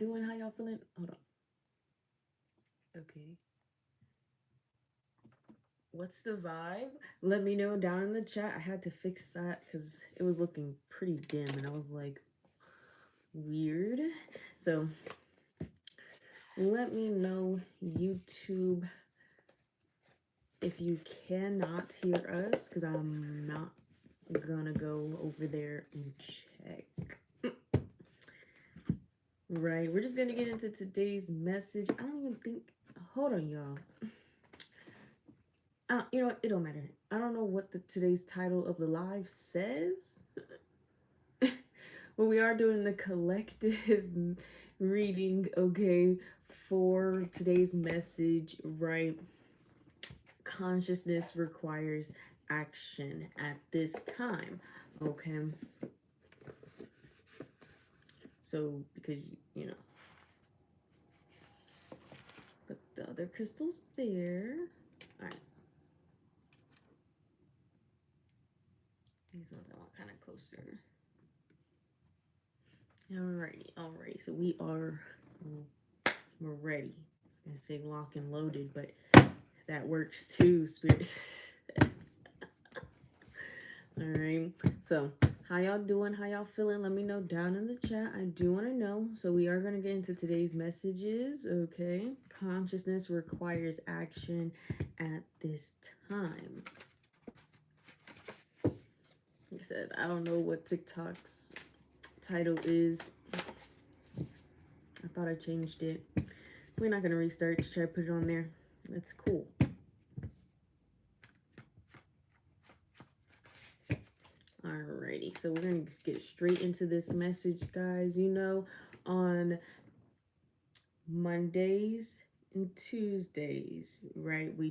doing? How y'all feeling? Hold on. Okay. What's the vibe? Let me know down in the chat. I had to fix that because it was looking pretty dim and I was like, weird. So let me know, YouTube, if you cannot hear us, because I'm not gonna go over there and check. Right, we're just gonna get into today's message. I don't even think, hold on, y'all. You know what? It don't matter. I don't know what today's title of the live says. But we are doing the collective reading, okay, for today's message, right? Consciousness requires action at this time, okay? So, because, you know, but the other crystal's there. All right. These ones I want kind of closer. Alrighty. So we're ready. I was gonna say lock and loaded, but that works too, spirits. All right. So how y'all doing? How y'all feeling? Let me know down in the chat. I do want to know. So we are going to get into today's messages. Okay. Consciousness requires action at this time. Like I said, I don't know what TikTok's title is. I thought I changed it. We're not going to restart to try to put it on there. That's cool. Alrighty, so we're going to get straight into this message, guys. You know, on Mondays and Tuesdays, right, we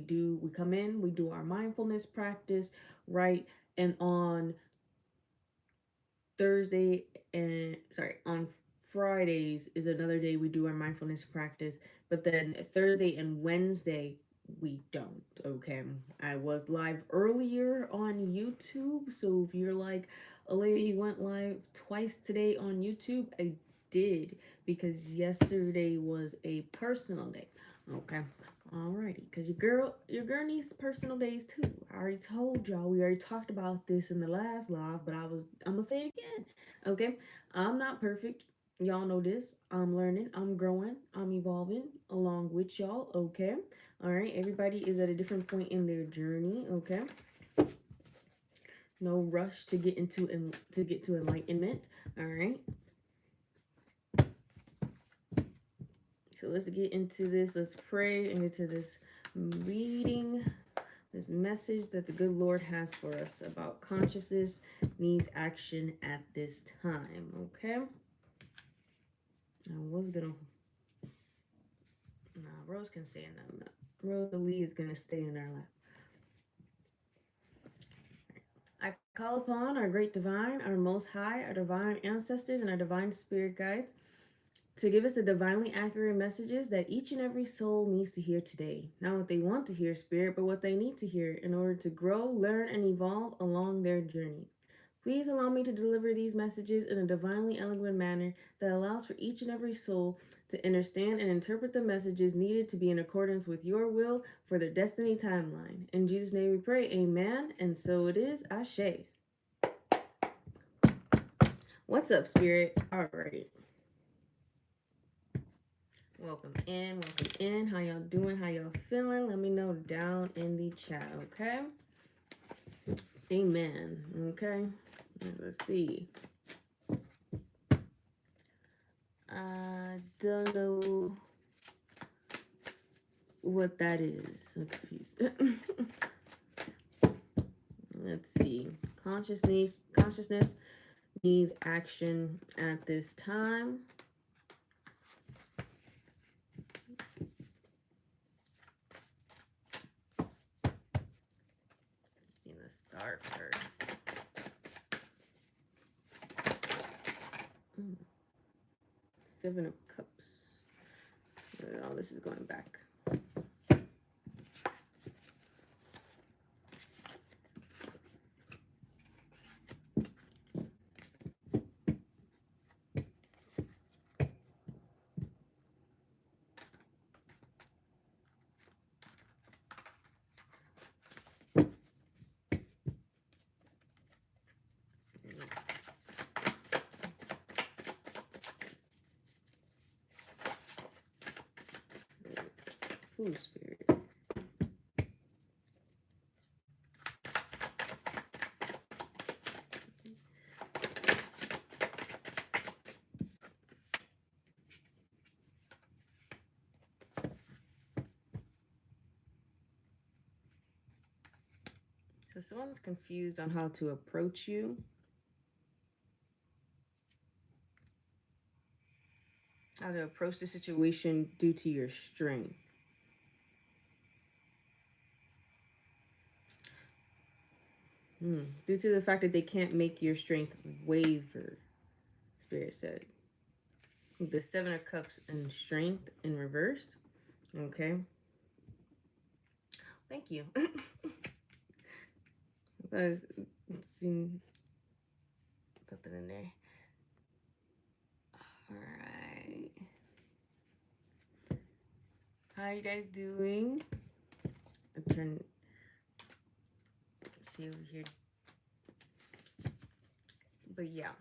come in, we do our mindfulness practice, right? And on on Fridays is another day we do our mindfulness practice, but then Thursday and Wednesday we don't. Okay, I was live earlier on YouTube, so if you're like, Olivia, you went live twice today on YouTube, I did, because yesterday was a personal day. Okay, alrighty, because your girl needs personal days too. I already told y'all, we already talked about this in the last live, but I'm gonna say it again. Okay, I'm not perfect. Y'all know this. I'm learning, I'm growing, I'm evolving along with y'all. Okay, all right, everybody is at a different point in their journey. Okay, no rush to get to enlightenment. All right, so let's get into this. Let's pray and get to this reading, this message that the good Lord has for us about consciousness needs action at this time. Okay, I was gonna, nah, Rose can stay in that. Rosalie is gonna stay in our lap. I call upon our great divine, our most high, our divine ancestors, and our divine spirit guides to give us the divinely accurate messages that each and every soul needs to hear today. Not what they want to hear, spirit, but what they need to hear in order to grow, learn, and evolve along their journey. Please allow me to deliver these messages in a divinely eloquent manner that allows for each and every soul to understand and interpret the messages needed to be in accordance with your will for their destiny timeline. In Jesus' name we pray, amen, and so it is, Ashe. What's up, spirit? All right. Welcome in. How y'all doing? How y'all feeling? Let me know down in the chat, okay? Amen. Okay. Let's see. I don't know what that is. I'm confused. Let's see. Consciousness needs action at this time. Let's see the star card. Seven of Cups. Oh, this is going back. Ooh, Spirit. So someone's confused on how to approach you. How to approach the situation due to your strength. Due to the fact that they can't make your strength waver, Spirit said. The Seven of Cups and strength in reverse. Okay. Thank you. That is, seen something in there. All right. How are you guys doing? I'm trying to see over here. But yeah.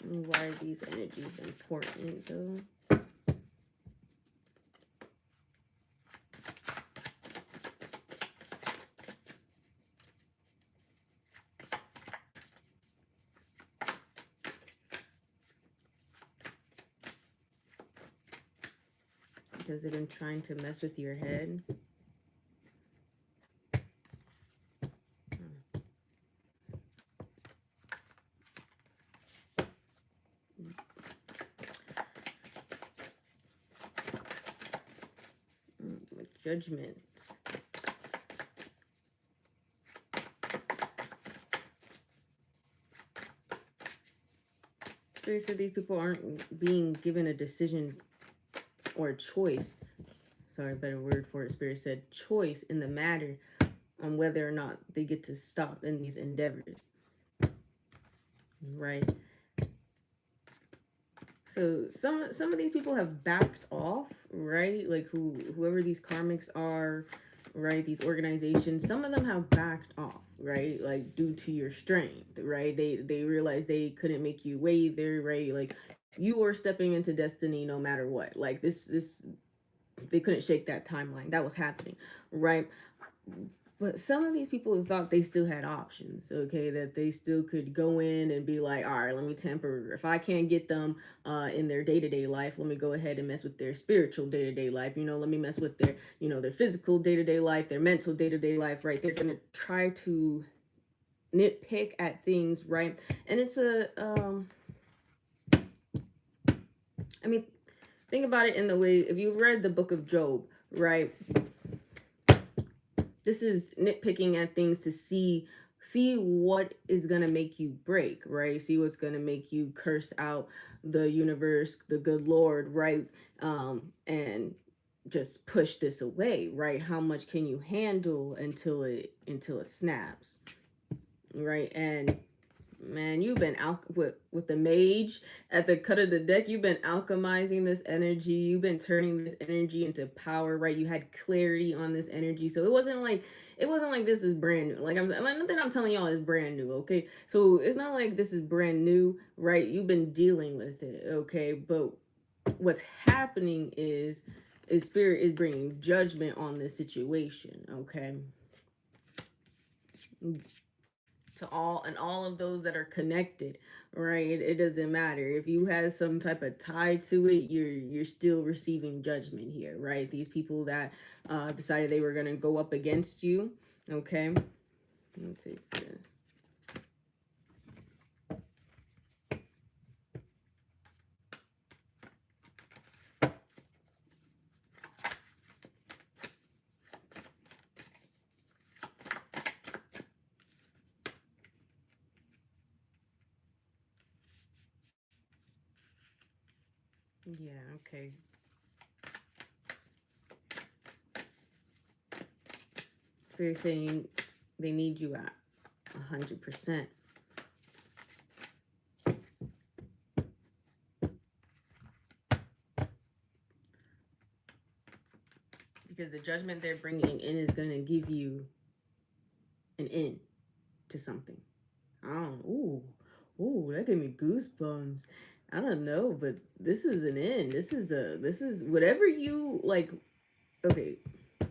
Why are these energies important though? Because they've been trying to mess with your head. Judgment. So these people aren't being given a decision or a choice. Sorry, better word for it. Spirit said choice in the matter on whether or not they get to stop in these endeavors. Right? So some of these people have backed off, right? Like whoever these karmics are, right? These organizations, some of them have backed off, right? Like due to your strength, right? They realized they couldn't make you waver, right? Like you were stepping into destiny no matter what. Like this they couldn't shake that timeline. That was happening, right? But some of these people thought they still had options, okay, that they still could go in and be like, all right, let me tamper. If I can't get them in their day-to-day life, let me go ahead and mess with their spiritual day-to-day life. You know, let me mess with their, you know, their physical day-to-day life, their mental day-to-day life, right? They're going to try to nitpick at things, right? And it's I mean, think about it in the way, if you've read the book of Job, right? This is nitpicking at things to see what is going to make you break, right? See what's going to make you curse out the universe, the good Lord, right? And just push this away, right? How much can you handle until it snaps, right? And man, you've been out with the mage at the cut of the deck. You've been alchemizing this energy. You've been turning this energy into power, right? You had clarity on this energy. So it wasn't like this is brand new. Like nothing I'm telling y'all is brand new, okay? So it's not like this is brand new, right? You've been dealing with it, okay? But what's happening is spirit is bringing judgment on this situation, okay? To all of those that are connected, right? It doesn't matter if you have some type of tie to it, you're still receiving judgment here, right? These people that decided they were going to go up against you, okay? Let me take this. Yeah, okay. They're saying they need you at 100%. Because the judgment they're bringing in is going to give you an end to something. I don't, ooh, that gave me goosebumps. I don't know, but this is an end. This is whatever you like. Okay,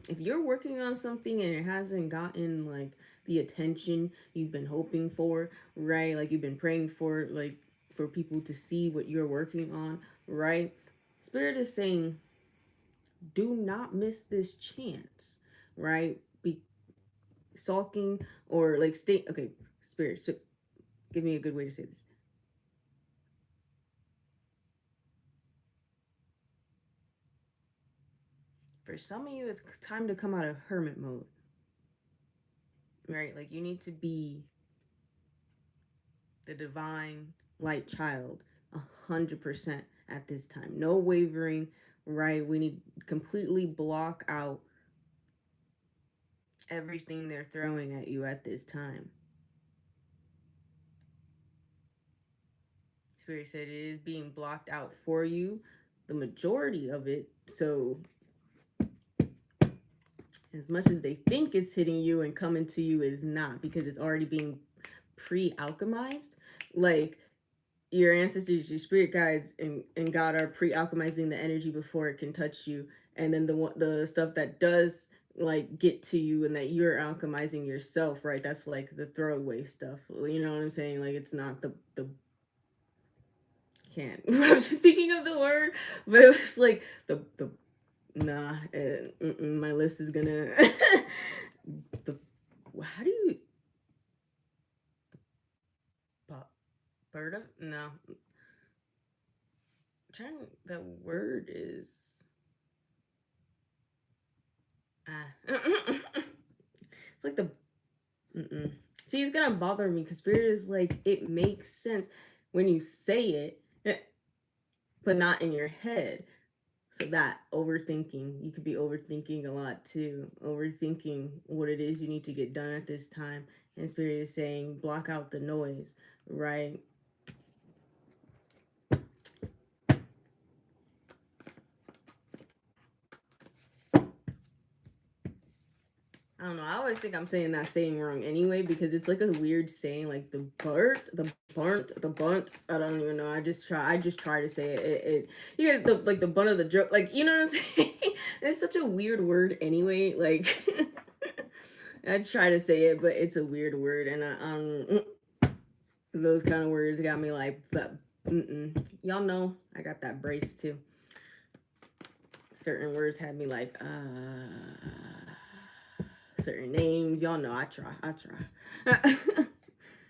if you're working on something and it hasn't gotten like the attention you've been hoping for, right? Like you've been praying for, like for people to see what you're working on, right? Spirit is saying, do not miss this chance, right? Be sulking or like stay. Okay, Spirit, give me a good way to say this. For some of you, it's time to come out of hermit mode, right? Like you need to be the divine light child 100% at this time. No wavering, right? We need to completely block out everything they're throwing at you at this time. Spirit said it is being blocked out for you, the majority of it. So as much as they think it's hitting you and coming to you, is not, because it's already being pre-alchemized. Like your ancestors, your spirit guides, and God are pre-alchemizing the energy before it can touch you. And then the stuff that does like get to you and that you're alchemizing yourself, right? That's like the throwaway stuff. You know what I'm saying? Like it's not the can't. I was thinking of the word, but it was like the nah. My lips is gonna the how do you bird of no. I'm trying the word is it's like the see, it's gonna bother me because spirit is like it makes sense when you say it, but not in your head. So that overthinking, you could be overthinking a lot too. Overthinking what it is you need to get done at this time. And spirit is saying block out the noise, right? I don't know. I always think I'm saying that saying wrong anyway because it's like a weird saying, like the burnt, the burnt, the bunt. I don't even know. I just try to say it. You get the like the bunt of the joke, like you know what I'm saying. It's such a weird word anyway. Like I try to say it, but it's a weird word, and those kind of words got me like, y'all know I got that brace too. Certain words had me like, certain names. Y'all know I try.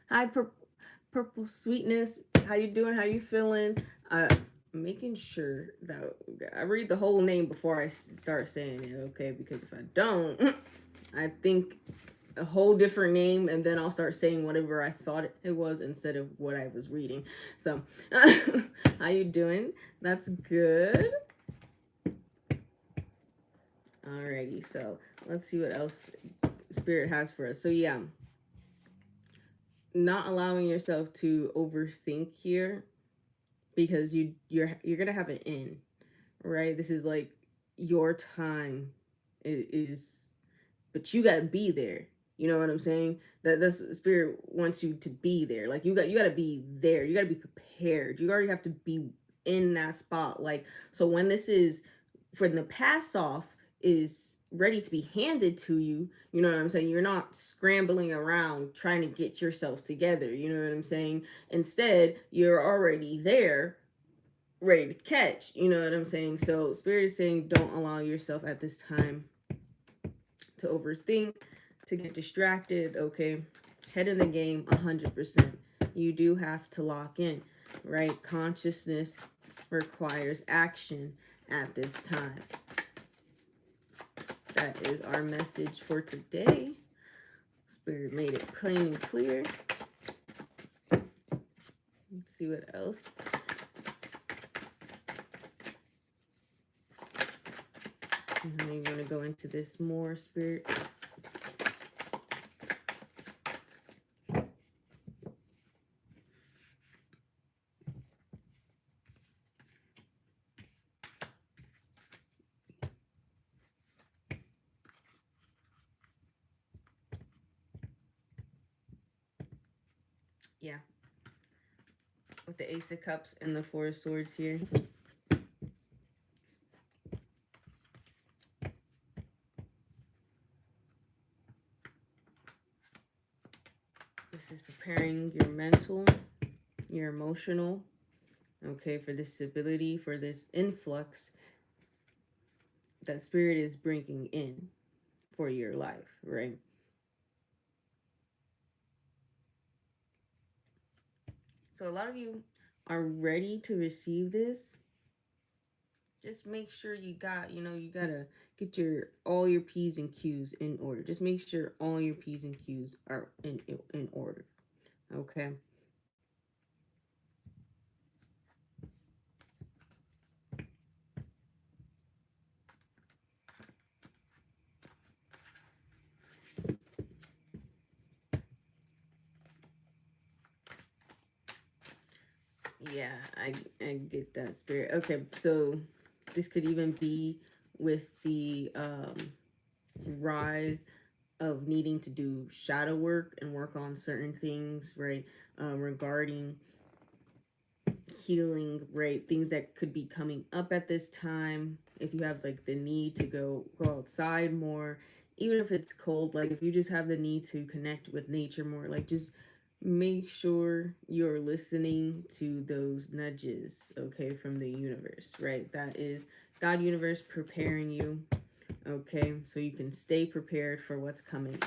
Hi, purple sweetness. How you doing? How you feeling? Making sure that I read the whole name before I start saying it, okay? Because if I don't, I think a whole different name and then I'll start saying whatever I thought it was instead of what I was reading. So, how you doing? That's good. Alrighty, so let's see what else spirit has for us. So yeah, not allowing yourself to overthink here because you're gonna have an in, right? This is like your time is but you gotta be there. You know what I'm saying? That's spirit wants you to be there. Like you gotta be there. You gotta be prepared. You already have to be in that spot. Like so when this is when the pass off is ready to be handed to you, you know what I'm saying? You're not scrambling around trying to get yourself together. You know what I'm saying? Instead, you're already there ready to catch. You know what I'm saying? So spirit is saying don't allow yourself at this time to overthink, to get distracted, okay? Head in the game 100%. You do have to lock in, right? Consciousness requires action at this time. That is our message for today. Spirit made it plain and clear. Let's see what else. And then you're going to go into this more, Spirit. Yeah, with the Ace of Cups and the Four of Swords here. This is preparing your mental, your emotional, okay, for this stability, for this influx that spirit is bringing in for your life, right? So a lot of you are ready to receive this. Just make sure you got, you gotta get your all your P's and Q's in order. Just make sure all your P's and Q's are in order. Okay. Yeah, I get that, spirit. Okay, so this could even be with the rise of needing to do shadow work and work on certain things, right? Regarding healing, right? Things that could be coming up at this time. If you have like the need to go outside more, even if it's cold, like if you just have the need to connect with nature more, like just make sure you're listening to those nudges, okay, from the universe, right? That is God universe preparing you, okay, so you can stay prepared for what's coming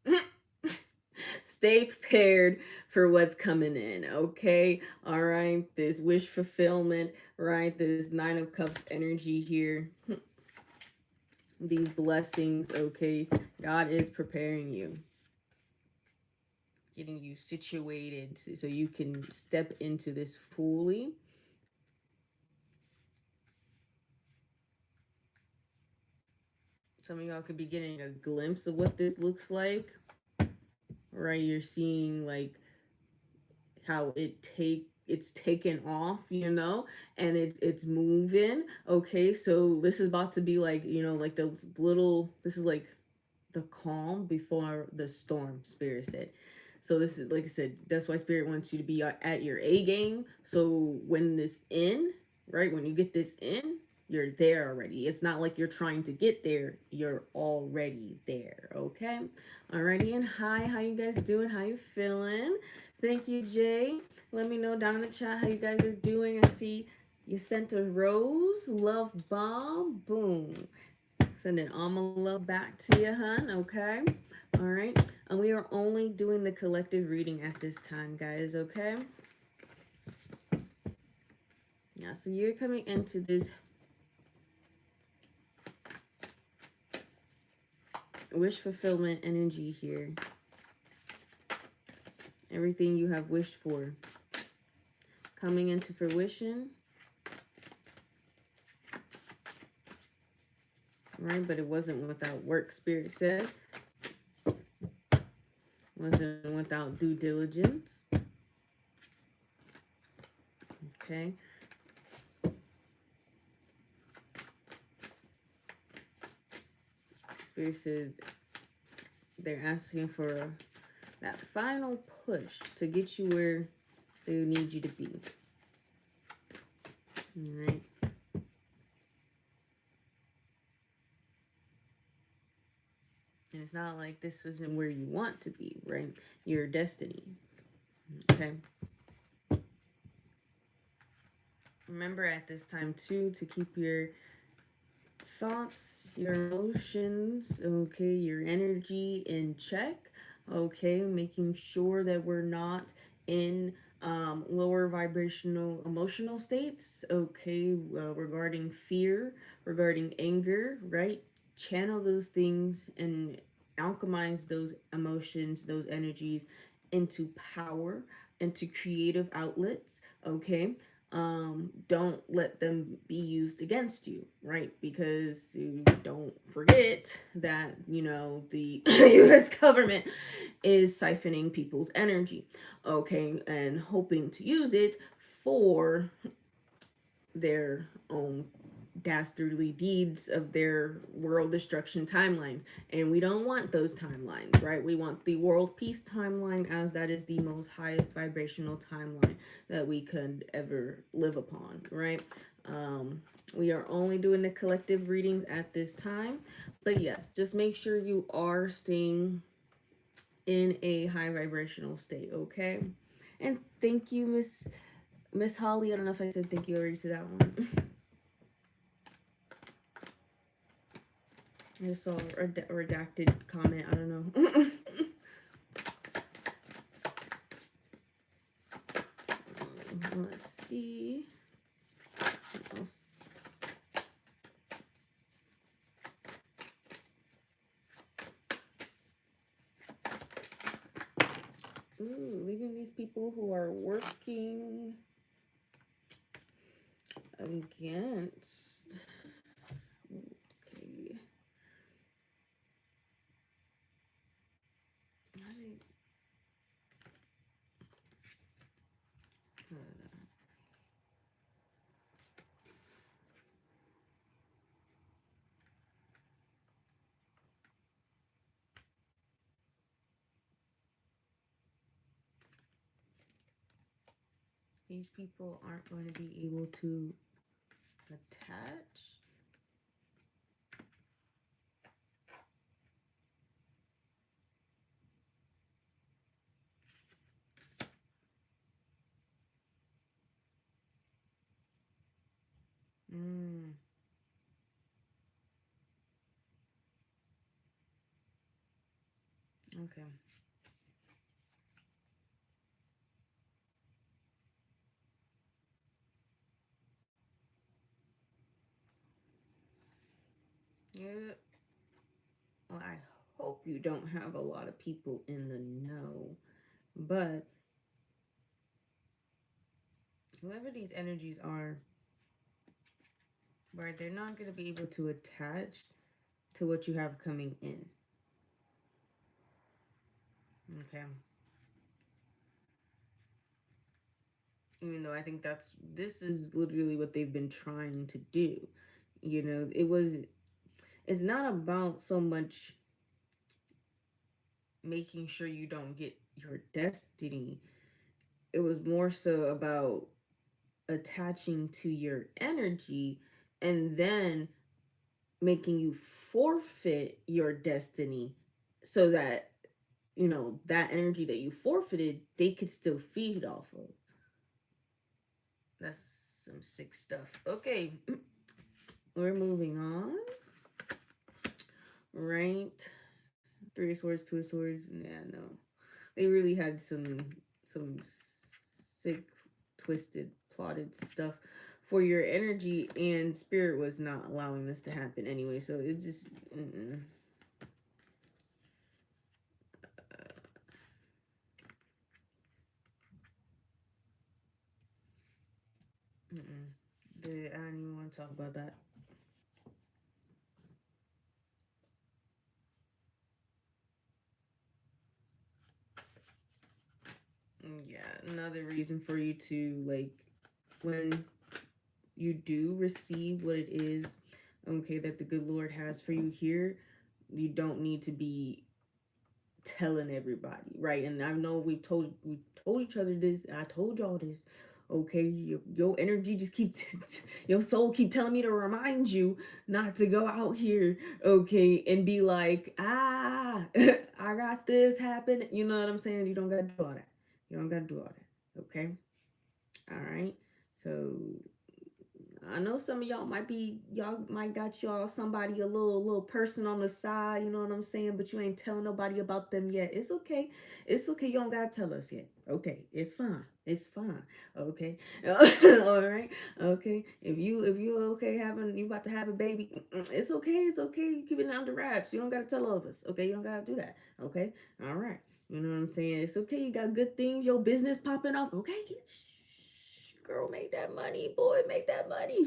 in. Stay prepared for what's coming in, okay? All right, this wish fulfillment, right? This Nine of Cups energy here. These blessings, okay? God is preparing you, getting you situated so you can step into this fully. Some of y'all could be getting a glimpse of what this looks like, right? You're seeing like how it's taken off, and it's moving. Okay, so this is about to be like, like those little, this is like the calm before the storm, spirit said. So this is, like I said, that's why spirit wants you to be at your A game. So when this in, right, when you get this in, you're there already. It's not like you're trying to get there, you're already there. Okay, alrighty. And hi, how you guys doing? How you feeling? Thank you, Jay. Let me know down in the chat how you guys are doing. I see you sent a rose, love bomb, boom. Sending all my love back to you, hun. Okay. All right. And we are only doing the collective reading at this time, guys. Okay. Yeah. So you're coming into this wish fulfillment energy here. Everything you have wished for coming into fruition. Right. But it wasn't without work, spirit said. Wasn't without due diligence. Okay. Spirit said they're asking for that final push to get you where they need you to be. All right. And it's not like this isn't where you want to be, right? Your destiny. Okay. Remember at this time too to keep your thoughts, your emotions, okay, your energy in check. Okay, making sure that we're not in lower vibrational emotional states, okay, regarding fear, regarding anger, right? Channel those things and alchemize those emotions, those energies into power, into creative outlets, okay? Don't let them be used against you, right? Because you don't forget that, the US government is siphoning people's energy, okay, and hoping to use it for their own dastardly deeds of their world destruction timelines. And we don't want those timelines, right? We want the world peace timeline, as that is the most highest vibrational timeline that we could ever live upon, right? We are only doing the collective readings at this time. But yes, just make sure you are staying in a high vibrational state, okay? And thank you, Miss Holly. I don't know if I said thank you already to that one. I just saw a redacted comment. I don't know. Let's see. What else? Ooh, leaving these people who are working against. Okay. These people aren't going to be able to attach. Okay. Yeah. Well, I hope you don't have a lot of people in the know, but whoever these energies are, right, they're not going to be able to attach to what you have coming in. Okay. Even though I think this is literally what they've been trying to do. You know, it's not about so much making sure you don't get your destiny. It was more so about attaching to your energy and then making you forfeit your destiny so that, you know, that energy that you forfeited, they could still feed off of. That's some sick stuff. Okay, we're moving on. Right. Three of Swords, Two of Swords. Yeah, no. They really had some sick, twisted, plotted stuff for your energy, and spirit was not allowing this to happen anyway. So it just I don't even want to talk about that. Yeah, another reason for you to, like, when you do receive what it is, okay, that the good Lord has for you here, you don't need to be telling everybody, right? And I know we told each other this. I told y'all this. Okay, your energy just keeps your soul keep telling me to remind you not to go out here, okay, and be like, I got this happen. You know what I'm saying? You don't gotta do all that. You don't gotta do all that. Okay. All right. So I know some of y'all might got y'all somebody, a little person on the side, you know what I'm saying, but you ain't telling nobody about them yet. It's okay. It's okay. You don't gotta tell us yet. Okay. It's fine. It's fine. Okay. All right. Okay. If you okay having you about to have a baby, it's okay. It's okay. You keep it under wraps. You don't gotta tell all of us. Okay. You don't gotta do that. Okay. All right. You know what I'm saying? It's okay. You got good things, your business popping off. Okay. Girl, make that money, boy, make that money.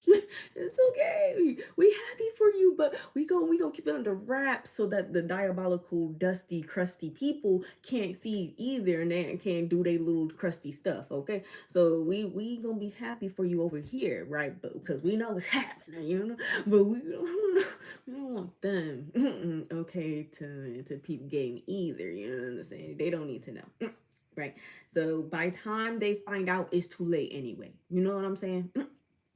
It's okay. okay, we happy for you, but we gonna keep it under wraps so that the diabolical, dusty, crusty people can't see it either, and they can't do their little crusty stuff. Okay, so we gonna be happy for you over here, right? But because we know what's happening, you know, but we don't want them, okay, to peep game either. You know what I'm saying? They don't need to know. Right. So by time they find out, it's too late anyway. You know what I'm saying?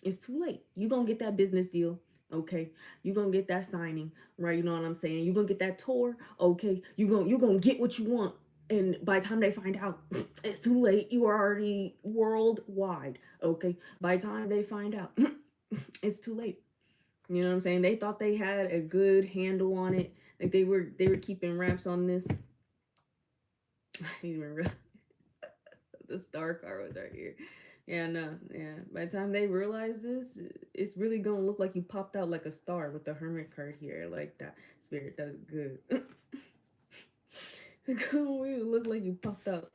It's too late. You gonna get that business deal. Okay. You gonna get that signing. Right. You know what I'm saying? You gonna get that tour. Okay. You gonna get what you want. And by the time they find out, it's too late. You are already worldwide. Okay. By the time they find out, it's too late. You know what I'm saying? They thought they had a good handle on it. Like they were keeping wraps on this. I didn't even realize the star car was right here. Yeah, no, yeah. By the time they realize this, it's really gonna look like you popped out like a star with the hermit card here. Like that spirit does good. It's gonna look like you popped out.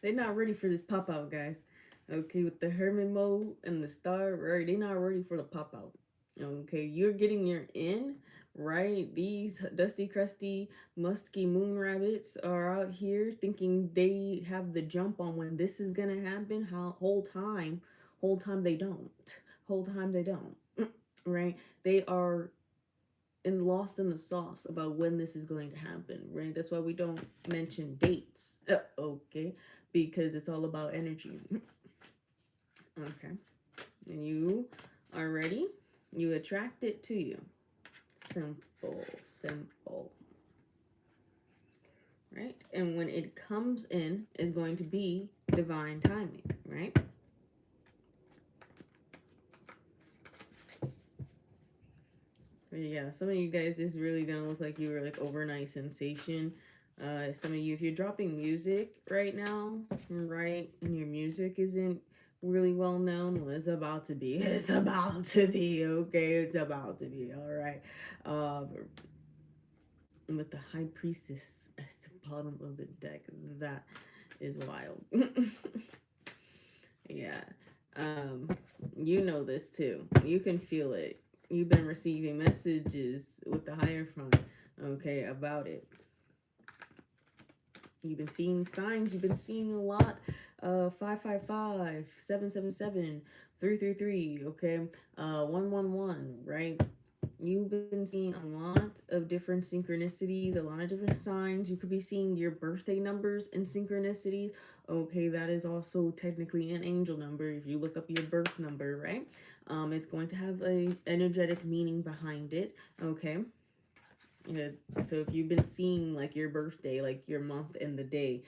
They're not ready for this pop out, guys. Okay, with the hermit mode and the star, right? They're not ready for the pop out. Okay, you're getting your in, right? These dusty, crusty, musky moon rabbits are out here thinking they have the jump on when this is gonna happen. How whole time they don't. Whole time they don't. Right? They are lost in the sauce about when this is going to happen, right? That's why we don't mention dates. Okay, because it's all about energy. Okay, and you are ready. You attract it to you. Simple, simple. Right? And when it comes in, is going to be divine timing, right? Yeah, some of you guys, this is really gonna look like you were like overnight sensation. Some of you, if you're dropping music right now, right, and your music isn't really well known, well, it's about to be. It's about to be. Okay, it's about to be. All right. With the high priestess at the bottom of the deck, that is wild. Yeah. Um, you know this too. You can feel it. You've been receiving messages with the Hierophant, okay, about it. You've been seeing signs. You've been seeing a lot. 555, 777, 333. Okay. 111. Right. You've been seeing a lot of different synchronicities, a lot of different signs. You could be seeing your birthday numbers in synchronicities. Okay, that is also technically an angel number. If you look up your birth number, right? It's going to have a energetic meaning behind it. Okay. Yeah, so if you've been seeing like your birthday, like your month and the day,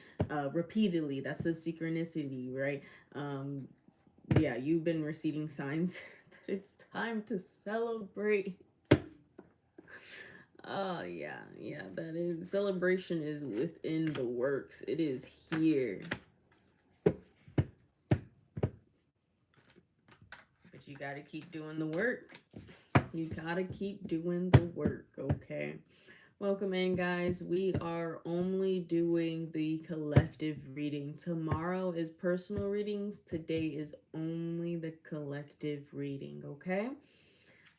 repeatedly, that's a synchronicity, right? Yeah, you've been receiving signs that it's time to celebrate. Oh yeah, that is celebration is within the works. It is here. But you gotta keep doing the work. You gotta keep doing the work, okay? Welcome in, guys. We are only doing the collective reading. Tomorrow is personal readings. Today is only the collective reading, okay?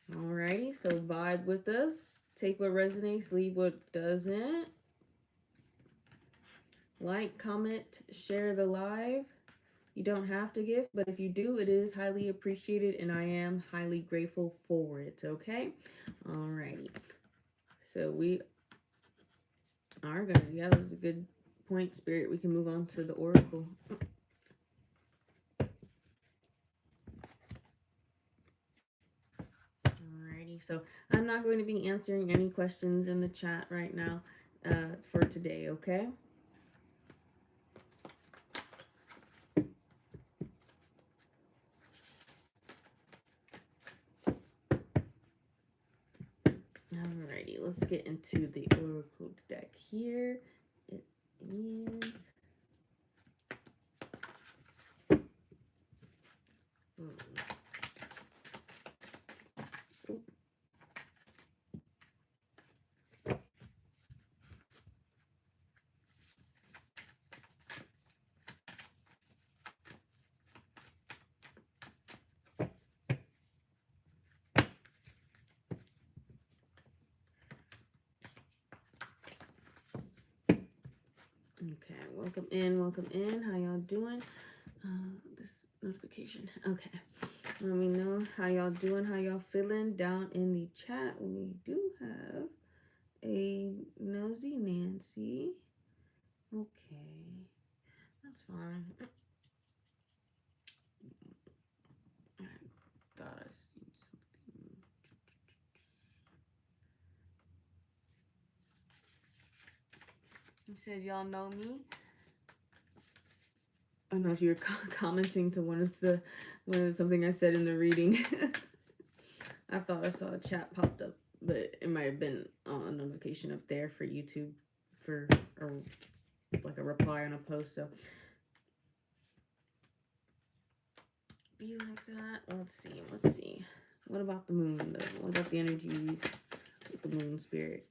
Alrighty, so vibe with us. Take what resonates, leave what doesn't. Like, comment, share the live. You don't have to give, but if you do, it is highly appreciated and I am highly grateful for it, okay? Alrighty. So we are gonna, yeah, that was a good point, Spirit. We can move on to the Oracle. Alrighty, so I'm not going to be answering any questions in the chat right now for today, okay? Alrighty, let's get into the Oracle deck here. It is... Okay, welcome in, welcome in. How y'all doing? This notification. Okay. Let me know how y'all doing, how y'all feeling down in the chat. We do have a nosy Nancy. Okay, that's fine. I thought I seen something. You said y'all know me. I don't know if you were commenting to one of the something I said in the reading. I thought I saw a chat popped up, but it might have been a notification up there for YouTube for or like a reply on a post. So be like that. Let's see. Let's see. What about the moon though? What about the energies with the moon spirit?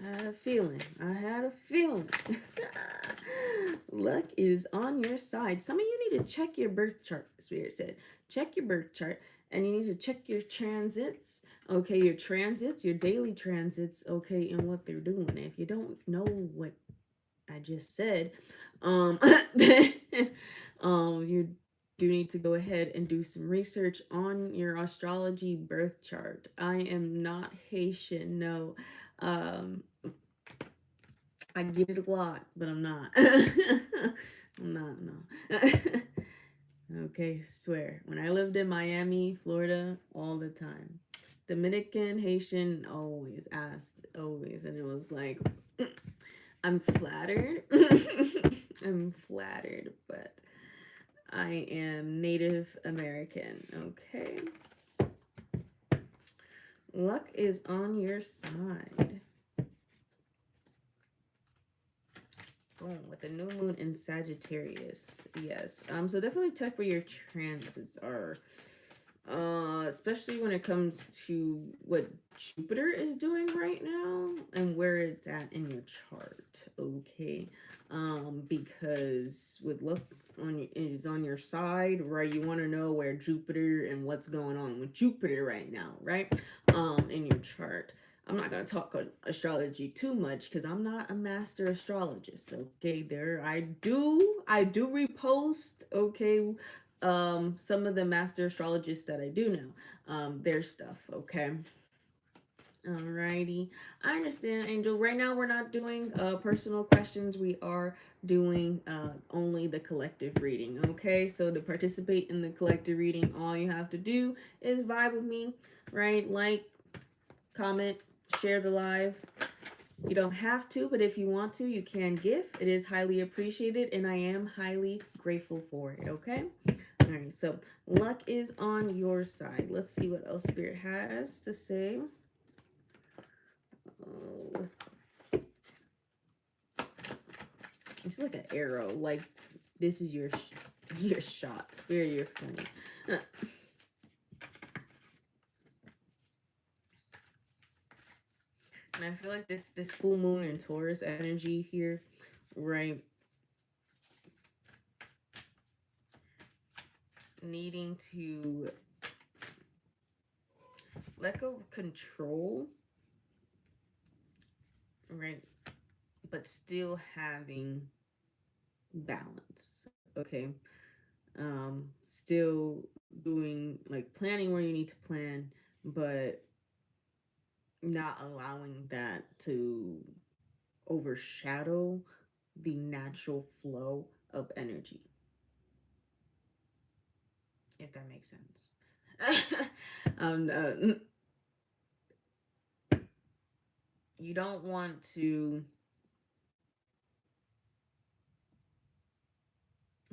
I had a feeling. I had a feeling. Luck is on your side. Some of you need to check your birth chart, Spirit said. Check your birth chart, and you need to check your transits. Okay, your transits, your daily transits, okay, and what they're doing. If you don't know what I just said, you do need to go ahead and do some research on your astrology birth chart. I am not Haitian, no. I get it a lot, but I'm not. I'm not, no. Okay, swear. When I lived in Miami, Florida, all the time. Dominican, Haitian, always asked, always. And it was like, I'm flattered. I'm flattered, but I am Native American, okay? Luck is on your side. Boom, with the new moon in Sagittarius. Yes. So definitely check where your transits are. Especially when it comes to what Jupiter is doing right now and where it's at in your chart. Okay. Because with luck is on your side, right? You want to know where Jupiter and what's going on with Jupiter right now, right? In your chart. I'm not going to talk astrology too much because I'm not a master astrologist. Okay, I do repost, okay, some of the master astrologists that I do know, their stuff, okay. Alrighty, I understand, Angel. Right now we're not doing personal questions. We are doing only the collective reading, okay? So to participate in the collective reading, all you have to do is vibe with me, right? Like, comment, share the live. You don't have to, but if you want to, you can give. It is highly appreciated, and I am highly grateful for it, okay? All right, so luck is on your side. Let's see what else Spirit has to say. It's like an arrow. Like, this is your shot. Spirit, you're funny. And I feel like this full moon and Taurus energy here, right? Needing to let go of control, right? But still having balance, okay? Still doing like planning where you need to plan, but not allowing that to overshadow the natural flow of energy, if that makes sense. You don't want to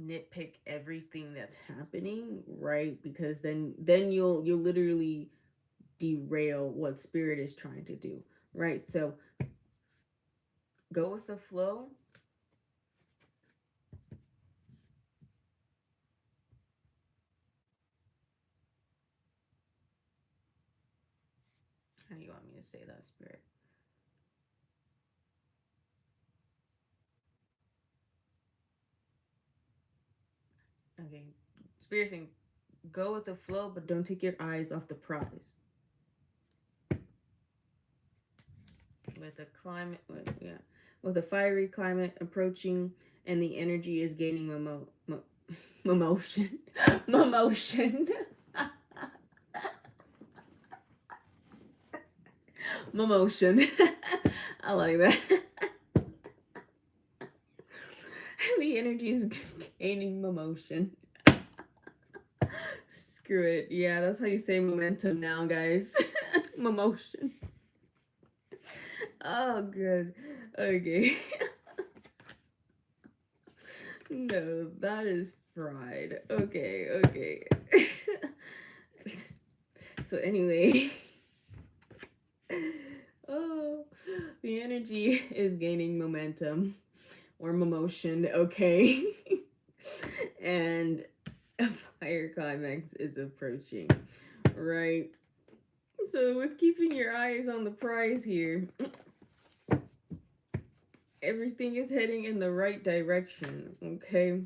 nitpick everything that's happening, right? Because then you'll literally derail what Spirit is trying to do, right? So go with the flow. How do you want me to say that, Spirit? Okay, Spirit saying go with the flow, but don't take your eyes off the prize. with a climate, with a fiery climate approaching, and the energy is gaining motion, motion, motion. I like that. The energy is gaining motion. Screw it. Yeah, that's how you say momentum now, guys. Motion. Oh, good. Okay. No, that is fried. Okay, okay. So anyway, oh, the energy is gaining momentum or motion, okay? And a fire climax is approaching, right? So with keeping your eyes on the prize here, everything is heading in the right direction, okay?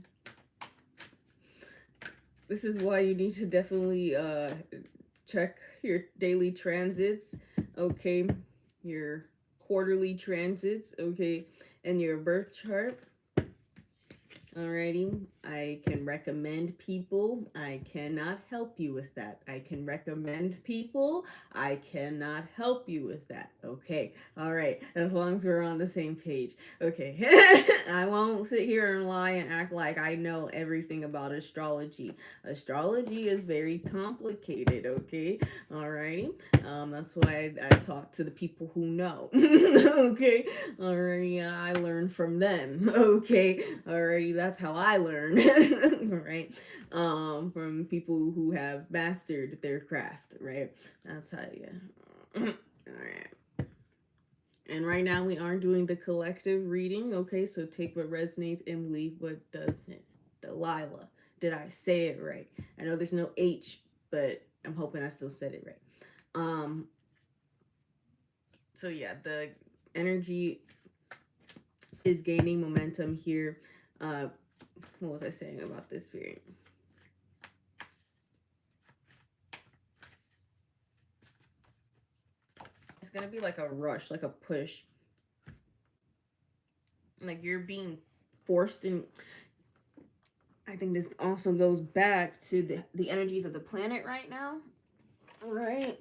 This is why you need to definitely check your daily transits, okay? Your quarterly transits, okay? And your birth chart. Alrighty, I can recommend people. I cannot help you with that. I can recommend people. I cannot help you with that. Okay, all right, as long as we're on the same page. Okay, I won't sit here and lie and act like I know everything about astrology. Astrology is very complicated, okay? Alrighty, that's why I talk to the people who know. Okay, alrighty, I learn from them. Okay, alrighty, that's how I learn. Right, from people who have mastered their craft. Right, that's how you. All right. And right now we are doing the collective reading. Okay, so take what resonates and leave what doesn't. Delilah, did I say it right? I know there's no H, but I'm hoping I still said it right. So yeah, the energy is gaining momentum here. What was I saying about this spirit? It's gonna be like a rush, like a push. Like you're being forced in. I think this also goes back to the energies of the planet right now. Right?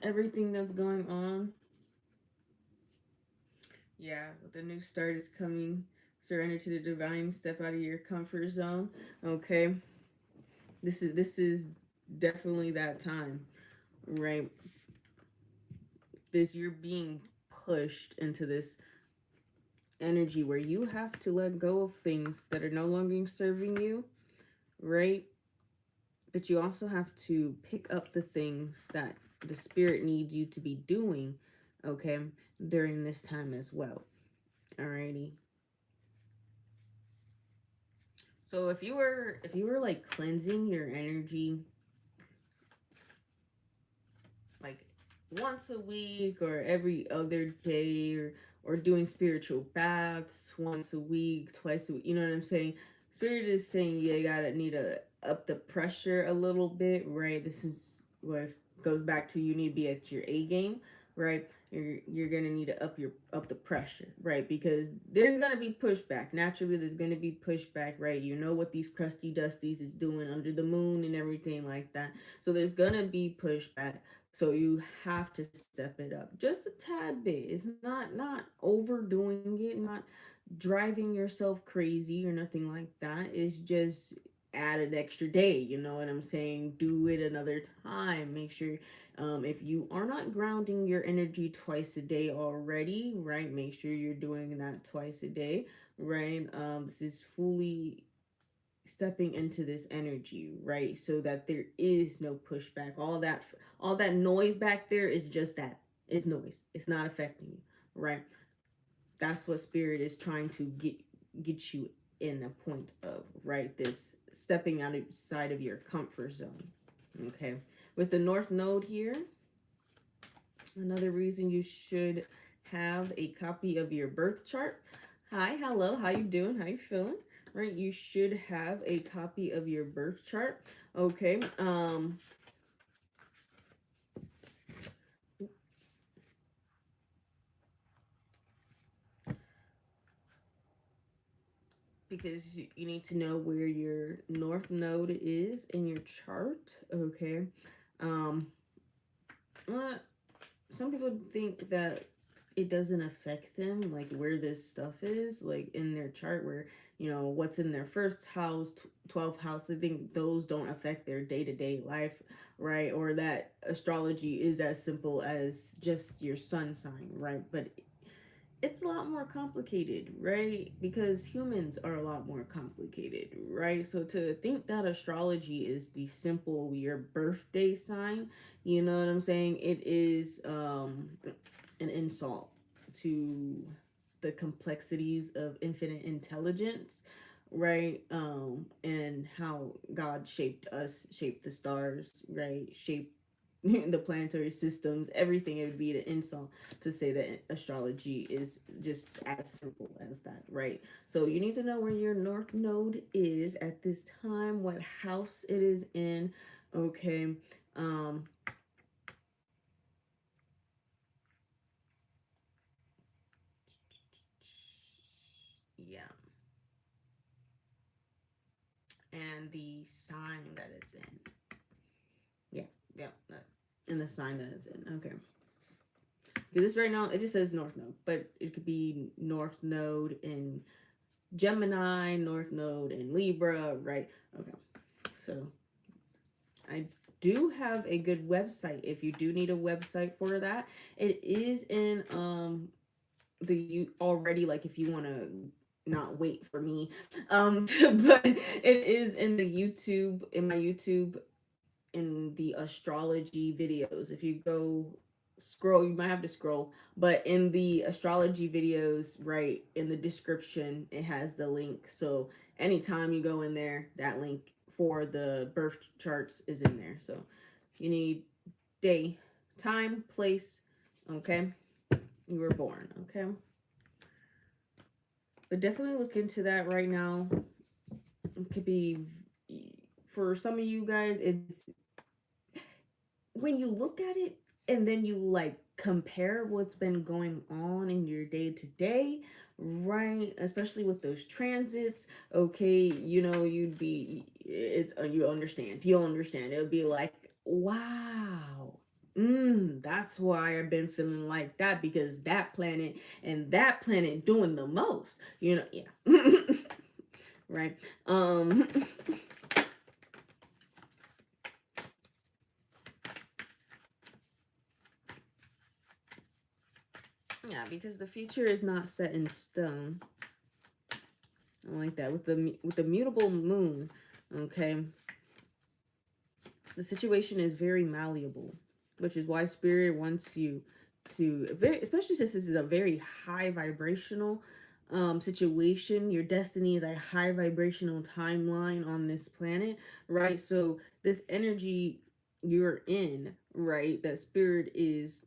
Everything that's going on. Yeah, the new start is coming. Surrender to the divine. Step out of your comfort zone. Okay. This is definitely that time. Right? You're being pushed into this energy where you have to let go of things that are no longer serving you, right? But you also have to pick up the things that the spirit needs you to be doing, okay, during this time as well. Alrighty. So if you were like cleansing your energy like once a week or every other day, or doing spiritual baths once a week, twice a week, you know what I'm saying? Spirit is saying you gotta need to up the pressure a little bit, right? This is what goes back to, you need to be at your A game, right? You're gonna need to up the pressure, right? Because there's gonna be pushback. Naturally, there's gonna be pushback, right? You know what these crusty dusties is doing under the moon and everything like that. So there's gonna be pushback. So you have to step it up just a tad bit. It's not overdoing it, not driving yourself crazy or nothing like that. It's just add an extra day. You know what I'm saying? Do it another time. Make sure if you are not grounding your energy twice a day already, right? Make sure you're doing that twice a day, right? This is fully stepping into this energy, right? So that there is no pushback. All that noise back there is just that. It's noise. It's not affecting you, right? That's what spirit is trying to get you in a point of, right? This stepping outside of your comfort zone. Okay. With the North Node here, another reason you should have a copy of your birth chart. Hi, hello, how you doing? How you feeling? Right, you should have a copy of your birth chart. Okay. because you need to know where your north node is in your chart. Okay. Um, uh, some people think that it doesn't affect them, like where this stuff is, like in their chart, where what's in their first house, 12th house. I think those don't affect their day-to-day life, right? Or that astrology is as simple as just your sun sign, right? But it's a lot more complicated, right? Because humans are a lot more complicated, right? So to think that astrology is the simple your birthday sign, you know what I'm saying? It is an insult to the complexities of infinite intelligence, right? And how God shaped us, shaped the stars, right? Shaped the planetary systems, everything. It would be an insult to say that astrology is just as simple as that, right? So you need to know where your north node is at this time, what house it is in, okay? Um, yeah, and the sign that it's in. Yeah, yeah, and the sign that it's in. Okay. Because this right now, it just says North Node, but it could be North Node in Gemini, North Node in Libra, right? Okay. So I do have a good website if you do need a website for that. It is in the you already, like, if you want to not wait for me but it is in the YouTube, in my YouTube, in the astrology videos. If you go scroll, you might have to scroll, but in the astrology videos, right in the description, it has the link. So anytime you go in there, that link for the birth charts is in there. So you need day, time, place, okay, you were born, okay. But definitely look into that right now. It could be, for some of you guys, it's when you look at it and then you like compare what's been going on in your day to day, right? Especially with those transits, okay, you'd be, it's you'll understand. It'll be like, wow. That's why I've been feeling like that, because that planet and that planet doing the most, yeah. Right. um Yeah, because the future is not set in stone. I like that with the mutable moon. Okay, the situation is very malleable, which is why spirit wants you to very, especially since this is a very high vibrational situation. Your destiny is a high vibrational timeline on this planet, right? So this energy you're in, right, that spirit is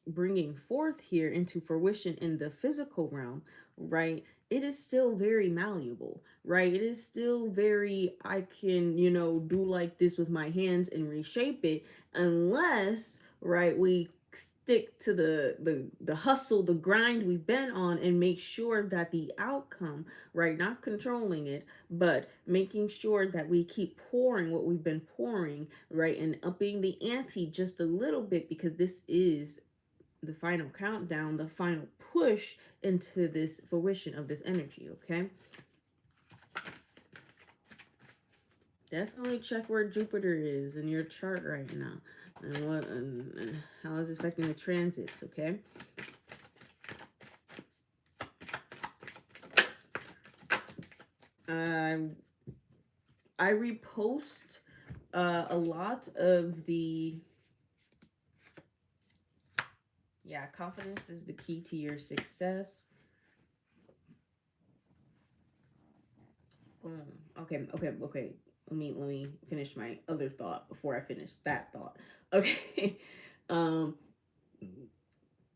bringing forth here into fruition in the physical realm, right, it is still very malleable, right? It is still very, I can, do like this with my hands and reshape it, unless, right, we stick to the hustle, the grind we've been on, and make sure that the outcome, right, not controlling it, but making sure that we keep pouring what we've been pouring, right, and upping the ante just a little bit, because this is the final countdown, the final push into this fruition of this energy, okay? Definitely check where Jupiter is in your chart right now, and what and how is it affecting the transits, okay? I I repost a lot of the, yeah, confidence is the key to your success. Boom. Okay. Let me finish my other thought before I finish that thought. Okay. um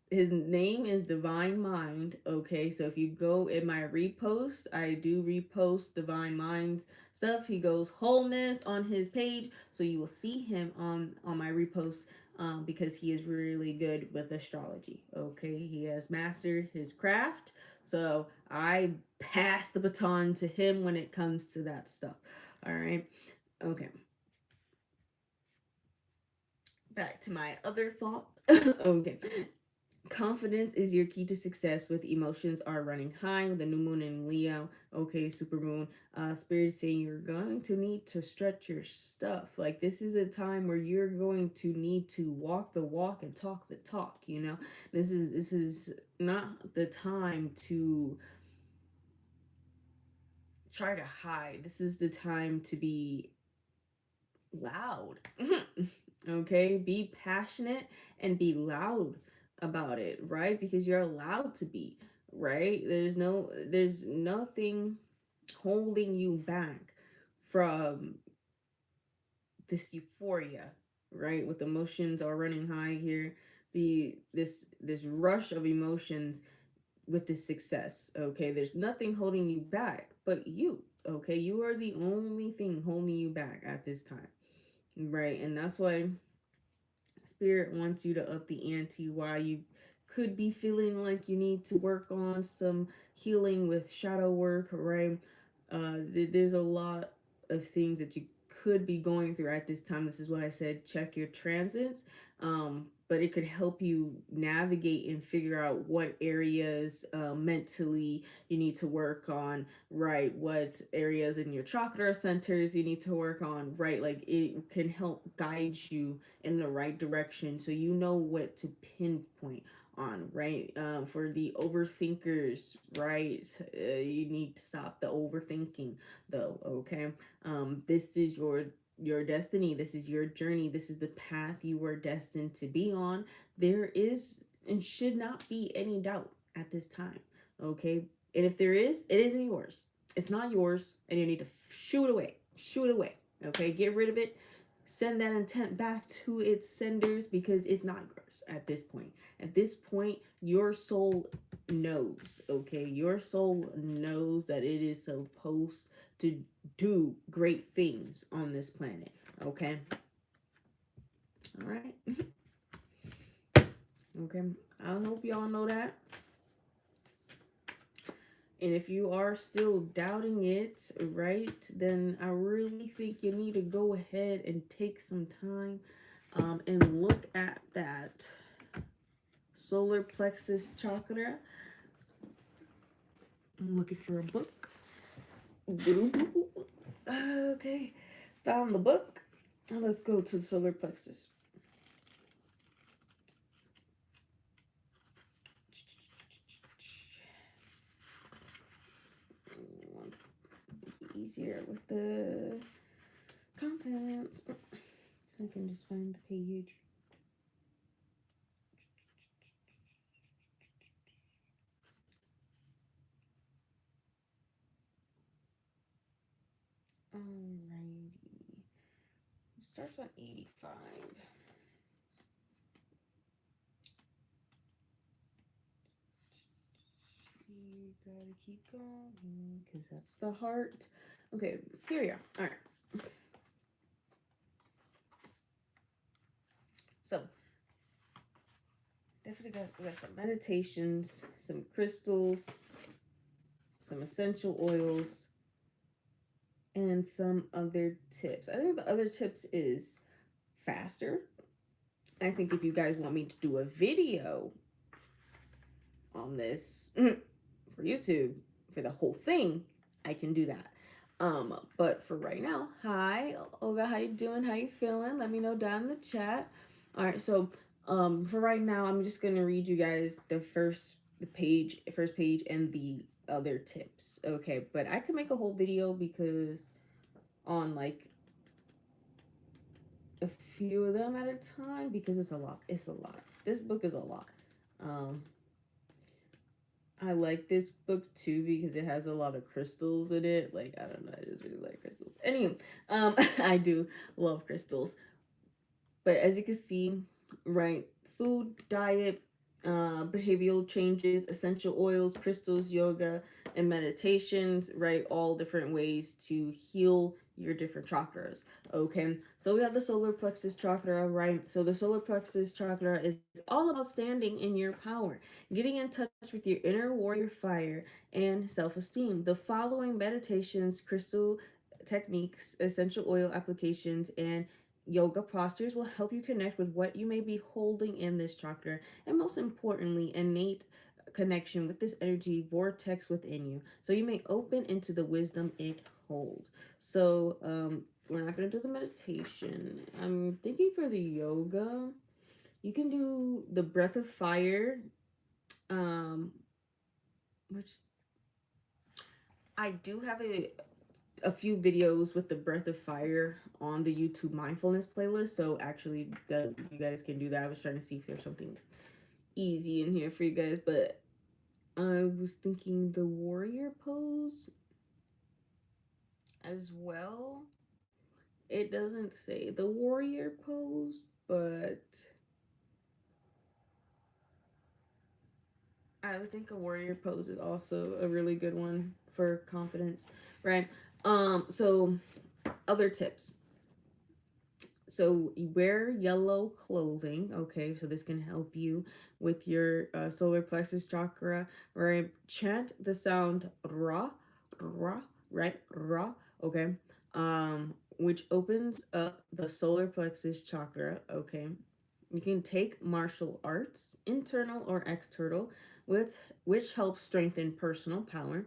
his name is Divine Mind. Okay, so if you go in my repost, I do repost Divine Mind's stuff. He goes wholeness on his page, so you will see him on my repost. because he is really good with astrology. Okay, he has mastered his craft, so I pass the baton to him when it comes to that stuff. All right, okay. Back to my other thought. Okay, confidence is your key to success with emotions are running high with the new moon in Leo. Okay, super moon. Spirit saying you're going to need to stretch your stuff. Like this is a time where you're going to need to walk the walk and talk the talk, you know? This is not the time to try to hide. This is the time to be loud. Okay, be passionate and be loud about it, right? Because you're allowed to be, right? There's nothing holding you back from this euphoria, right? With emotions are running high here, this rush of emotions with this success. Okay, there's nothing holding you back but you. Okay, you are the only thing holding you back at this time, right? And that's why Spirit wants you to up the ante, why you could be feeling like you need to work on some healing with shadow work, right? There's a lot of things that you could be going through at this time. This is why I said check your transits. But it could help you navigate and figure out what areas mentally you need to work on, right? What areas in your chakra centers you need to work on, right? Like it can help guide you in the right direction so you know what to pinpoint on, right? For the overthinkers, right? You need to stop the overthinking though. Okay, this is your destiny, this is your journey, this is the path you were destined to be on. There is and should not be any doubt at this time. Okay, and if there is, it isn't yours. It's not yours, and you need to shoo it away. Shoo it away. Okay, get rid of it. Send that intent back to its senders because it's not yours at this point. At this point, your soul knows, okay? Your soul knows that it is supposed to do great things on this planet, okay? All right. Okay. I hope y'all know that. And if you are still doubting it, right, then I really think you need to go ahead and take some time and look at that solar plexus chakra. I'm looking for a book. Okay, found the book. Let's go to the solar plexus. Easier with the contents. So I can just find the page. Alrighty. Starts on 85. You gotta keep going because that's the heart. Okay, here we are. Alright. So, definitely got some meditations, some crystals, some essential oils, and some other tips. I think the other tips is faster. I think if you guys want me to do a video on this for YouTube for the whole thing, I can do that. But for right now, hi Olga, how you doing? How you feeling? Let me know down in the chat. All right, so for right now, I'm just gonna read you guys the first page, and the other tips. Okay, but I could make a whole video because on like a few of them at a time because it's a lot. It's a lot. This book is a lot. Um, I like this book too because it has a lot of crystals in it. Like, I don't know, I just really like crystals. Anyway, I do love crystals. But as you can see, right, food, diet, behavioral changes, essential oils, crystals, yoga, and meditations, right? All different ways to heal your different chakras. Okay, so we have the solar plexus chakra, right? So the solar plexus chakra is all about standing in your power, getting in touch with your inner warrior fire and self-esteem. The following meditations, crystal techniques, essential oil applications, and yoga postures will help you connect with what you may be holding in this chakra, and most importantly, innate connection with this energy vortex within you, so you may open into the wisdom it holds. So we're not going to do the meditation. I'm thinking for the yoga, you can do the breath of fire, um which I do have a few videos with the breath of fire on the YouTube mindfulness playlist. So actually, that you guys can do that. I was trying to see if there's something easy in here for you guys, but I was thinking the warrior pose as well. It doesn't say the warrior pose, but I would think a warrior pose is also a really good one for confidence, right? So other tips. So you wear yellow clothing, okay? So this can help you with your solar plexus chakra, right? Chant the sound ra, ra, right? Ra, okay? Which opens up the solar plexus chakra, okay? You can take martial arts, internal or external, which helps strengthen personal power.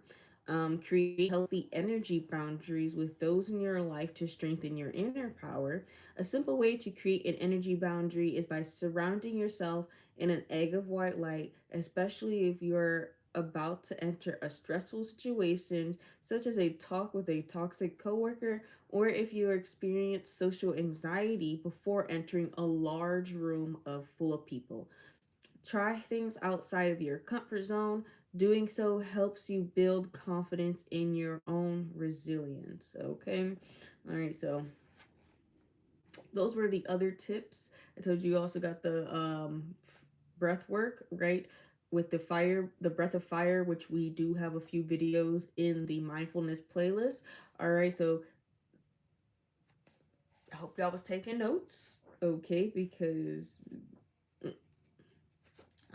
Create healthy energy boundaries with those in your life to strengthen your inner power. A simple way to create an energy boundary is by surrounding yourself in an egg of white light, especially if you're about to enter a stressful situation, such as a talk with a toxic coworker, or if you experience social anxiety before entering a large room full of people. Try things outside of your comfort zone. Doing so helps you build confidence in your own resilience. Okay. All right. So those were the other tips. I told you also got the breath work, right? With the fire, the breath of fire, which we do have a few videos in the mindfulness playlist. All right. So I hope y'all was taking notes. Okay. Because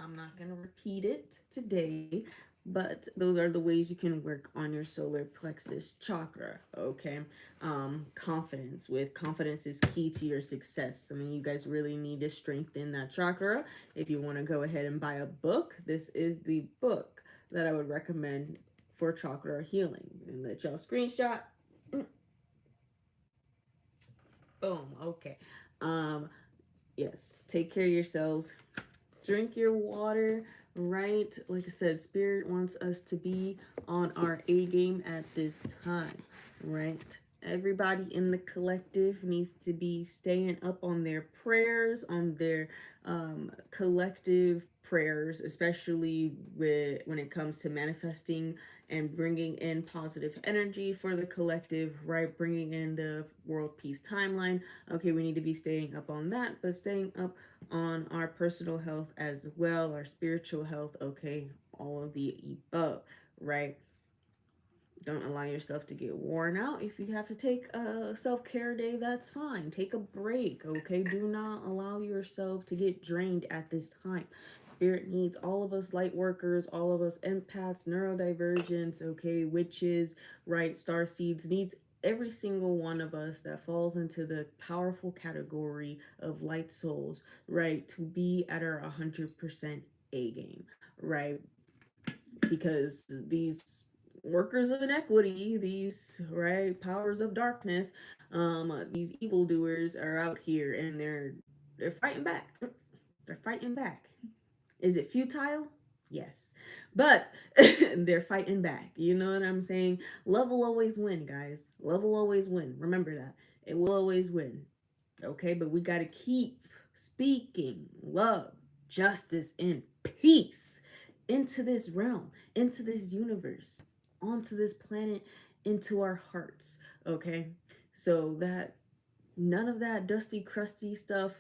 I'm not going to repeat it today, but those are the ways you can work on your solar plexus chakra. Okay. Confidence is key to your success. I mean, you guys really need to strengthen that chakra. If you want to go ahead and buy a book, this is the book that I would recommend for chakra healing. And let y'all screenshot. Boom. Okay. Um, yes. Take care of yourselves. Drink your water, right? Like I said, Spirit wants us to be on our A game at this time, right? Everybody in the collective needs to be staying up on their prayers, on their collective prayers, especially when it comes to manifesting and bringing in positive energy for the collective, right? Bringing in the world peace timeline. Okay, we need to be staying up on that, but staying up on our personal health as well, our spiritual health, okay, all of the above, right? Don't allow yourself to get worn out. If you have to take a self-care day, that's fine. Take a break, okay? Do not allow yourself to get drained at this time. Spirit needs all of us light workers, all of us empaths, neurodivergents, okay, witches, right? Star seeds needs every single one of us that falls into the powerful category of light souls, right, to be at our 100% A game, right? Because these workers of inequity, these right powers of darkness, these evildoers are out here and they're fighting back. They're fighting back. Is it futile? Yes, but they're fighting back. You know what I'm saying? Love will always win, guys. Love will always win. Remember that. It will always win. Okay, but we got to keep speaking love, justice, and peace into this realm, into this universe, onto this planet, into our hearts. Okay, so that none of that dusty, crusty stuff,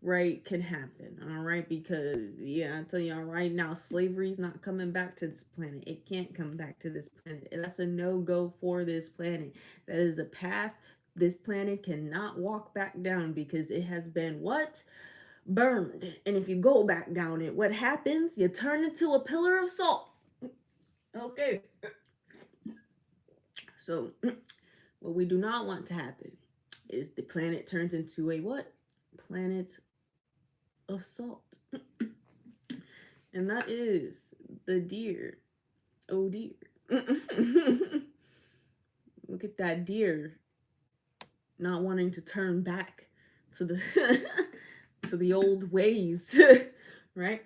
right, can happen. All right, because yeah, I tell y'all right now, slavery's not coming back to this planet. It can't come back to this planet. And that's a no-go for this planet. That is a path this planet cannot walk back down because it has been what? Burned. And if you go back down it, what happens? You turn into a pillar of salt. Okay. So what we do not want to happen is the planet turns into a what? Planet of salt. And that is the deer. Oh dear. Look at that deer not wanting to turn back to the to the old ways, right?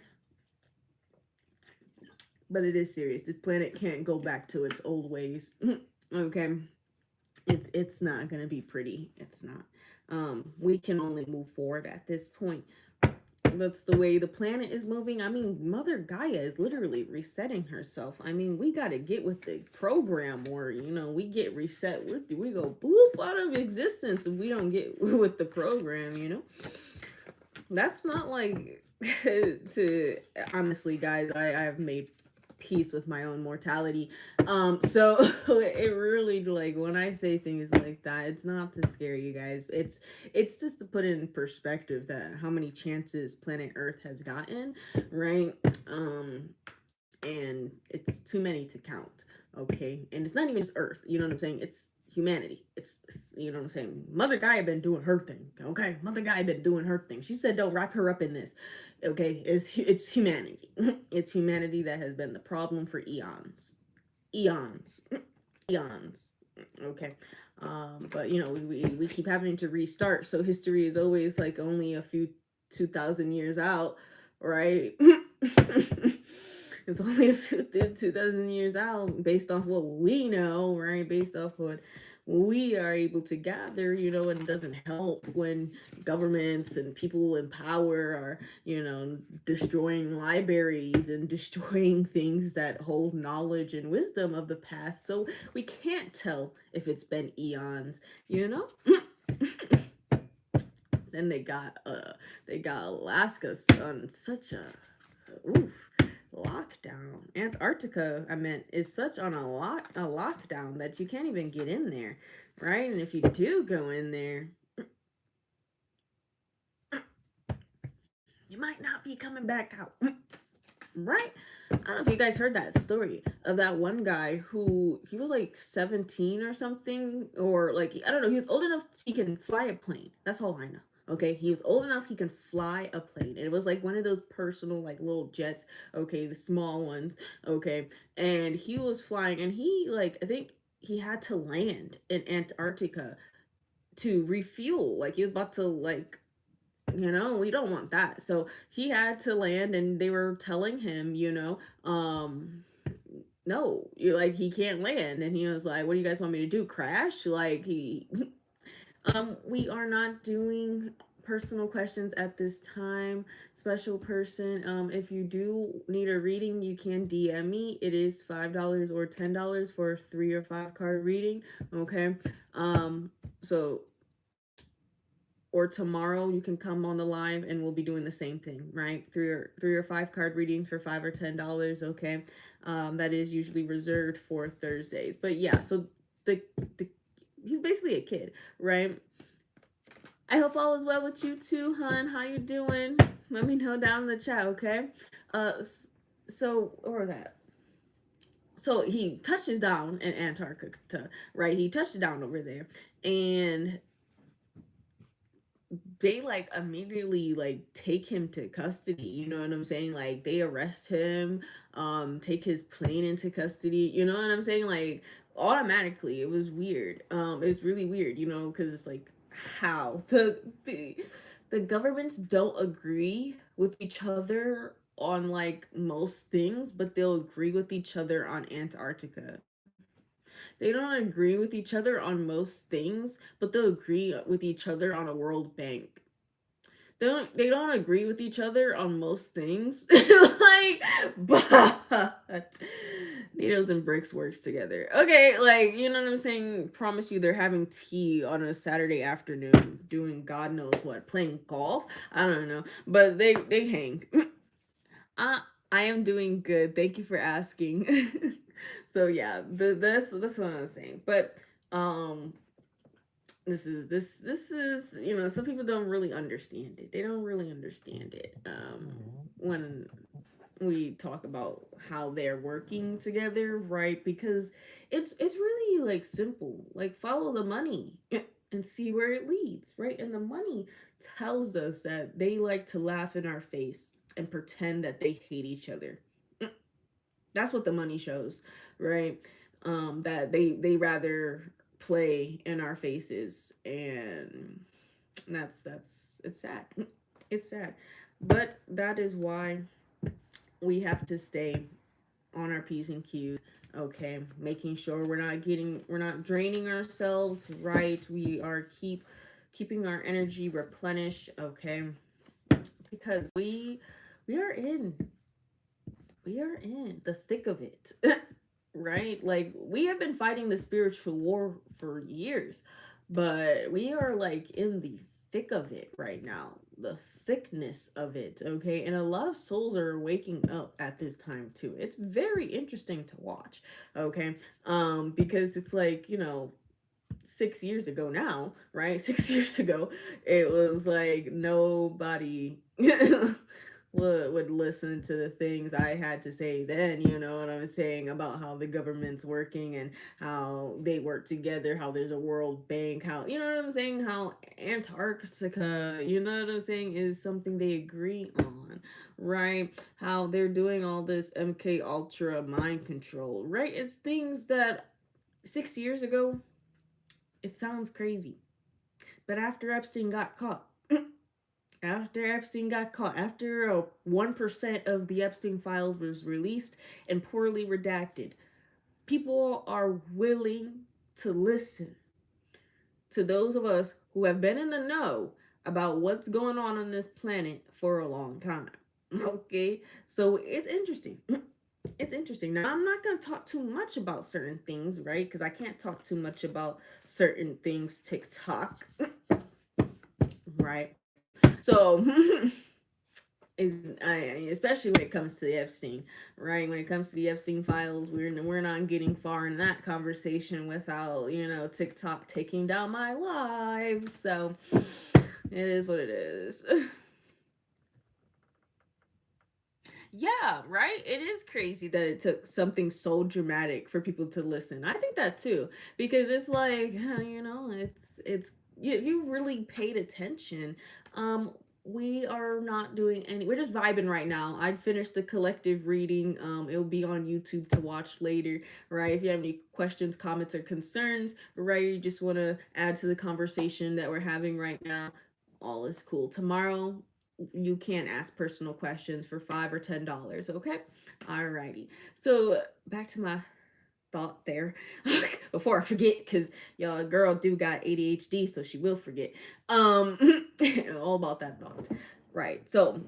But it is serious. This planet can't go back to its old ways. Okay. It's not gonna be pretty. It's not. We can only move forward at this point. That's the way the planet is moving. I mean, Mother Gaia is literally resetting herself. I mean, we got to get with the program, or we get reset with we go boop out of existence if we don't get with the program. That's not like to honestly, guys, I've made peace with my own mortality. So it really, like, when I say things like that, it's not to scare you guys. It's just to put in perspective that how many chances planet Earth has gotten, right? And it's too many to count. Okay, and it's not even just Earth. You know what I'm saying? It's humanity. It's you know what I'm saying. Mother Gaia been doing her thing. Okay, Mother Gaia been doing her thing. She said, "Don't wrap her up in this." Okay, it's humanity. It's humanity that has been the problem for eons, eons, eons. Okay, but we keep having to restart. So history is always like only a few 2,000 years out, right? It's only a few 2,000 years out based off what we know, right? Based off what we are able to gather, and it doesn't help when governments and people in power are, destroying libraries and destroying things that hold knowledge and wisdom of the past. So we can't tell if it's been eons, Then they got Alaska on such a lockdown. Antarctica, I meant, is such on a lockdown that you can't even get in there, right? And if you do go in there, you might not be coming back out. Right? I don't know if you guys heard that story of that one guy who he was like 17 or something, or like, I don't know, he was old enough he can fly a plane. That's all I know. Okay, he was old enough he can fly a plane. And it was like one of those personal, like, little jets, okay, the small ones, okay. And he was flying, and he, like, I think he had to land in Antarctica to refuel. Like, he was about to, like, we don't want that. So he had to land, and they were telling him, no, you're like, he can't land. And he was like, what do you guys want me to do? Crash? Like, we are not doing personal questions at this time. Special person, if you do need a reading, you can DM me. It is $5 or $10 for a 3 or 5 card reading. Okay. So, or tomorrow you can come on the live and we'll be doing the same thing, right? 3 or 5 card readings for $5 or $10. Okay. That is usually reserved for Thursdays. But yeah, so the he's basically a kid, right? I hope all is well with you too, hun. How you doing? Let me know down in the chat, okay? So, or that. So he touches down in Antarctica, right? He touched down over there, and they like immediately like take him to custody. You know what I'm saying? Like, they arrest him, take his plane into custody. You know what I'm saying? Like, automatically. It was weird. It was really weird, because it's like, how the governments don't agree with each other on like most things, but they'll agree with each other on Antarctica. They don't agree with each other on most things, but they'll agree with each other on a World Bank. They don't agree with each other on most things. Like, but Needles and bricks works together. Okay, like you know what I'm saying? Promise you they're having tea on a Saturday afternoon, doing God knows what, playing golf. I don't know. But they hang. uh, I am doing good. Thank you for asking. So yeah, that's what I was saying. But um this is some people don't really understand it. They don't really understand it. When we talk about how they're working together, right? Because it's really like simple. Like follow the money and see where it leads, right? And the money tells us that they like to laugh in our face and pretend that they hate each other. That's what the money shows, right? That they rather play in our faces, and that's it's sad. It's sad. But that is why we have to stay on our P's and Q's, okay? Making sure we're not draining ourselves, right? We are keeping our energy replenished, okay? Because we are in we are in the thick of it. Right? Like we have been fighting the spiritual war for years, but we are like in the thick of it right now. The thickness of it, okay? And a lot of souls are waking up at this time too. It's very interesting to watch, okay? Because it's like, 6 years ago now, right? 6 years ago, it was like nobody would listen to the things I had to say then, you know what I'm saying, about how the government's working and how they work together, how there's a World Bank, how, you know what I'm saying, how Antarctica, you know what I'm saying, is something they agree on, right? How they're doing all this MK Ultra mind control, right? It's things that 6 years ago, it sounds crazy. But after Epstein got caught, after 1% of the Epstein files was released and poorly redacted, people are willing to listen to those of us who have been in the know about what's going on this planet for a long time. Okay, so it's interesting. It's interesting. Now, I'm not going to talk too much about certain things, right? Because I can't talk too much about certain things TikTok, right? So, especially when it comes to the Epstein, right? When it comes to the Epstein files, we're not getting far in that conversation without TikTok taking down my live. So it is what it is. Yeah, right? It is crazy that it took something so dramatic for people to listen. I think that too, because it's like, it's if you really paid attention, we are not doing any, we're just vibing right now. I finished the collective reading. It'll be on YouTube to watch later, right? If you have any questions, comments, or concerns, right, you just want to add to the conversation that we're having right now, all is cool. Tomorrow you can ask personal questions for $5 or $10. Okay. Alrighty. So back to my thought there before I forget, because y'all girl do got ADHD, so she will forget. All about that thought. Right. So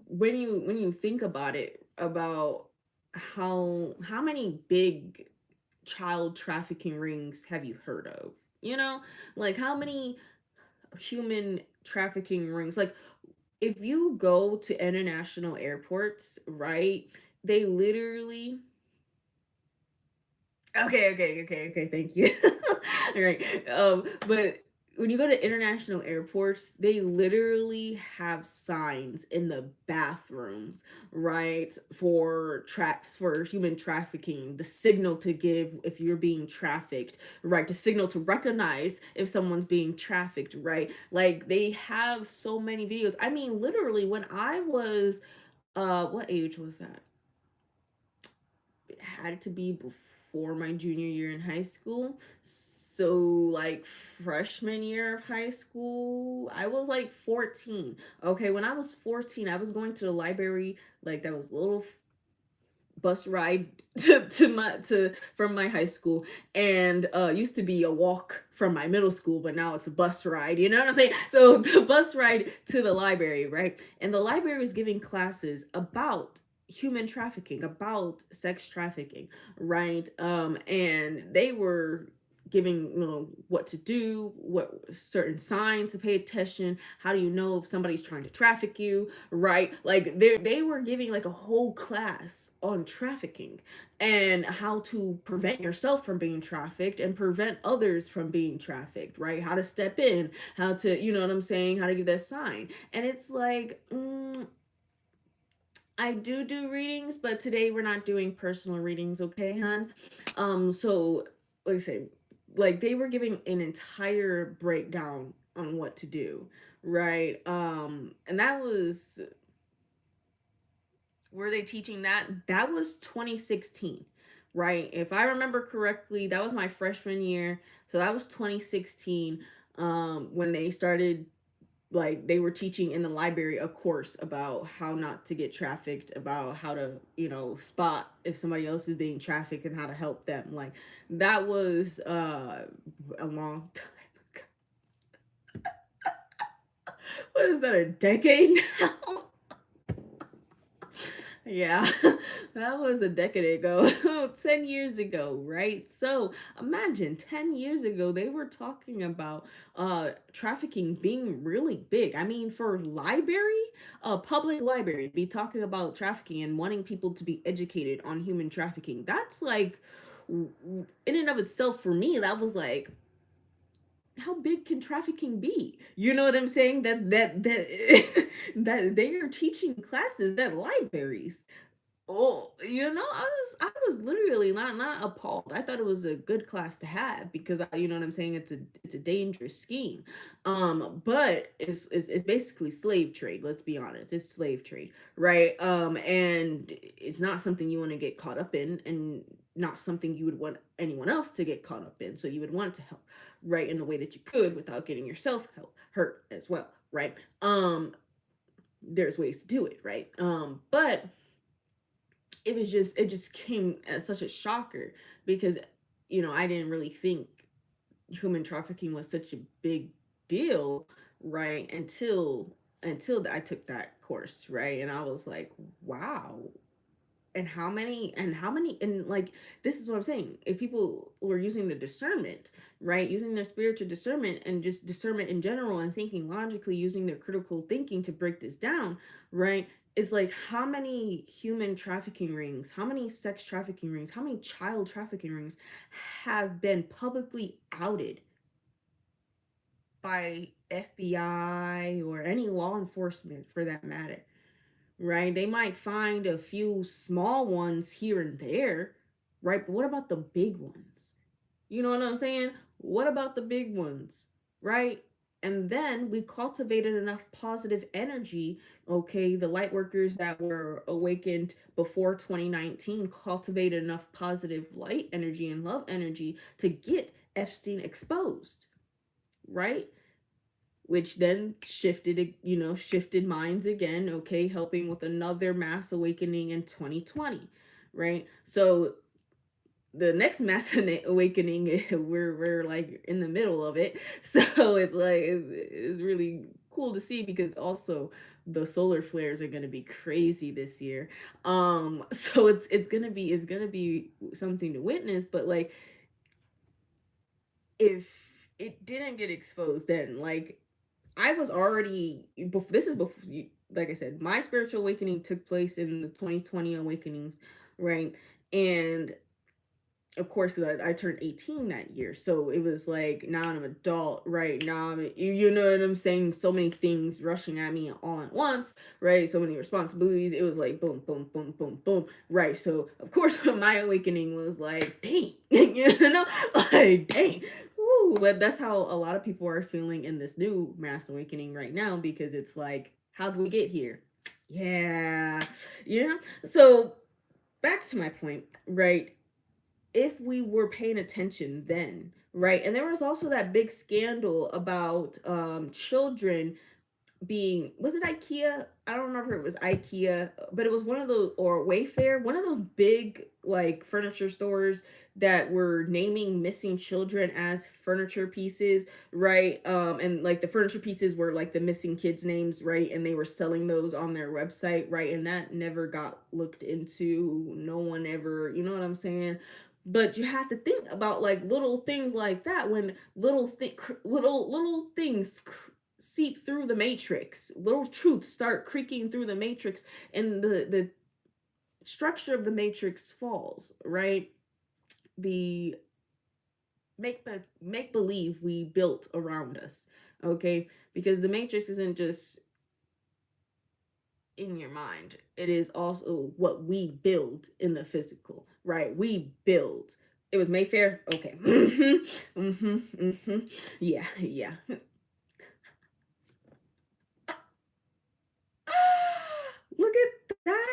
when you think about it, about how many big child trafficking rings have you heard of? Like how many human trafficking rings, like if you go to international airports, right, they literally, okay, thank you. All right. But when you go to international airports, they literally have signs in the bathrooms, right, for traps for human trafficking, the signal to give if you're being trafficked, right, the signal to recognize if someone's being trafficked, right? Like they have so many videos. I mean, literally, when I was, what age was that? It had to be before my junior year in high school. So like freshman year of high school, I was like 14. Okay, when I was 14, I was going to the library, like that was a little bus ride to from my high school, and used to be a walk from my middle school, but now it's a bus ride, you know what I'm saying? So the bus ride to the library, right? And the library was giving classes about human trafficking, about sex trafficking, right? And they were giving, what to do, what certain signs to pay attention, how do you know if somebody's trying to traffic you, right? Like they were giving like a whole class on trafficking and how to prevent yourself from being trafficked and prevent others from being trafficked, right? How to step in, how to, you know what I'm saying, how to give that sign. And it's like, I do readings, but today we're not doing personal readings, okay, hon? So like I say, like they were giving an entire breakdown on what to do, right? And that was, were they teaching that? That was 2016, right? If I remember correctly, that was my freshman year. So that was 2016, when they started, like they were teaching in the library a course about how not to get trafficked, about how to, spot if somebody else is being trafficked and how to help them. Like that was a long time ago. What is that, a decade now? Yeah, that was a decade ago, 10 years ago, right? So imagine 10 years ago, they were talking about trafficking being really big. I mean, for library, a public library, be talking about trafficking and wanting people to be educated on human trafficking. That's like, in and of itself, for me, that was like, how big can trafficking be? You know what I'm saying? That that they are teaching classes at libraries. Oh, I was literally not appalled. I thought it was a good class to have because you know what I'm saying. It's a dangerous scheme, but it's basically slave trade. Let's be honest, it's slave trade, right? And it's not something you want to get caught up in, and not something you would want anyone else to get caught up in. So you would want to help, right, in the way that you could without getting yourself hurt as well, right? There's ways to do it, right? But it just came as such a shocker because I didn't really think human trafficking was such a big deal, right, until I took that course, right, and I was like, wow. And like, this is what I'm saying, if people were using the discernment, right, using their spiritual discernment and just discernment in general and thinking logically, using their critical thinking to break this down, right, it's like, how many human trafficking rings, how many sex trafficking rings, how many child trafficking rings have been publicly outed by FBI or any law enforcement for that matter, right? They might find a few small ones here and there, right? But what about the big ones? You know what I'm saying? What about the big ones, right? And then we cultivated enough positive energy. Okay, the light workers that were awakened before 2019 cultivated enough positive light energy and love energy to get Epstein exposed, right? Which then shifted minds again, okay, helping with another mass awakening in 2020, right? So the next mass awakening, we're like in the middle of it. So it's like it's really cool to see because also the solar flares are going to be crazy this year. So it's going to be something to witness, but like, if it didn't get exposed, then like, I was already before, this is before, like I said, my spiritual awakening took place in the 2020 awakenings, right? And of course, because I turned 18 that year, so it was like, now I'm an adult, right? Now you know what I'm saying, so many things rushing at me all at once, right? So many responsibilities. It was like boom, boom, boom, boom, boom, right? So of course, my awakening was like, dang, like dang. Ooh, but that's how a lot of people are feeling in this new mass awakening right now, because it's like, how did we get here? Yeah, So back to my point, right? If we were paying attention then, right? And there was also that big scandal about children being, was it IKEA? I don't remember if it was IKEA, but it was one of those, or Wayfair, one of those big like furniture stores that were naming missing children as furniture pieces, right? And like the furniture pieces were like the missing kids' names, right? And they were selling those on their website, right? And that never got looked into. No one ever, you know what I'm saying? But you have to think about like little things like that, when little things seep through the matrix, little truths start creaking through the matrix, and the structure of the matrix falls, right? The make believe we built around us, okay? Because the matrix isn't just in your mind, it is also what we build in the physical, right? We build. It was Mayfair, okay. Yeah, yeah. Look at that.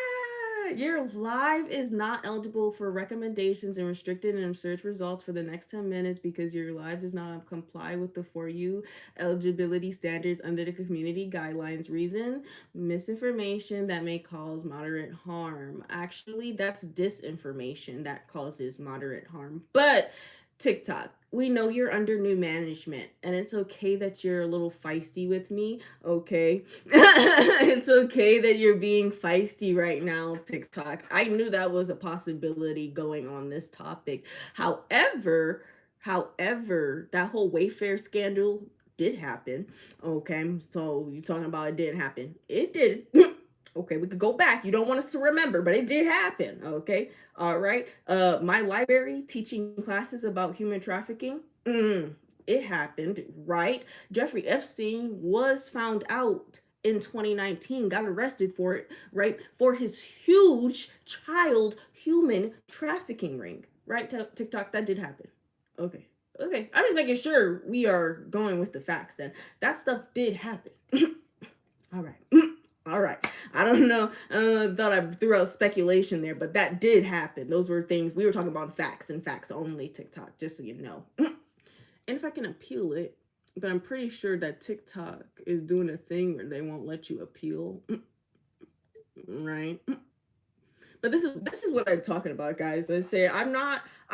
Your live is not eligible for recommendations and restricted in search results for the next 10 minutes because your live does not comply with the For You eligibility standards under the community guidelines. Reason: misinformation that may cause moderate harm. Actually, that's disinformation that causes moderate harm. But TikTok, we know you're under new management, and it's okay that you're a little feisty with me, okay? It's okay that you're being feisty right now, TikTok. I knew that was a possibility going on this topic. However, that whole Wayfair scandal did happen, okay? So you talking about it didn't happen. It did. Okay, we could go back. You don't want us to remember, but it did happen, okay? All right. My library teaching classes about human trafficking. It happened, right? Jeffrey Epstein was found out in 2019, got arrested for it, right? For his huge child human trafficking ring, right? TikTok, that did happen. Okay. Okay. I'm just making sure we are going with the facts then. That stuff did happen. All right. All right. I don't know. I thought I threw out speculation there, but that did happen. Those were things we were talking about, facts and facts only, TikTok, just so you know. And if I can appeal it, but I'm pretty sure that TikTok is doing a thing where they won't let you appeal. Right? But this is what I'm talking about, guys. Let's say I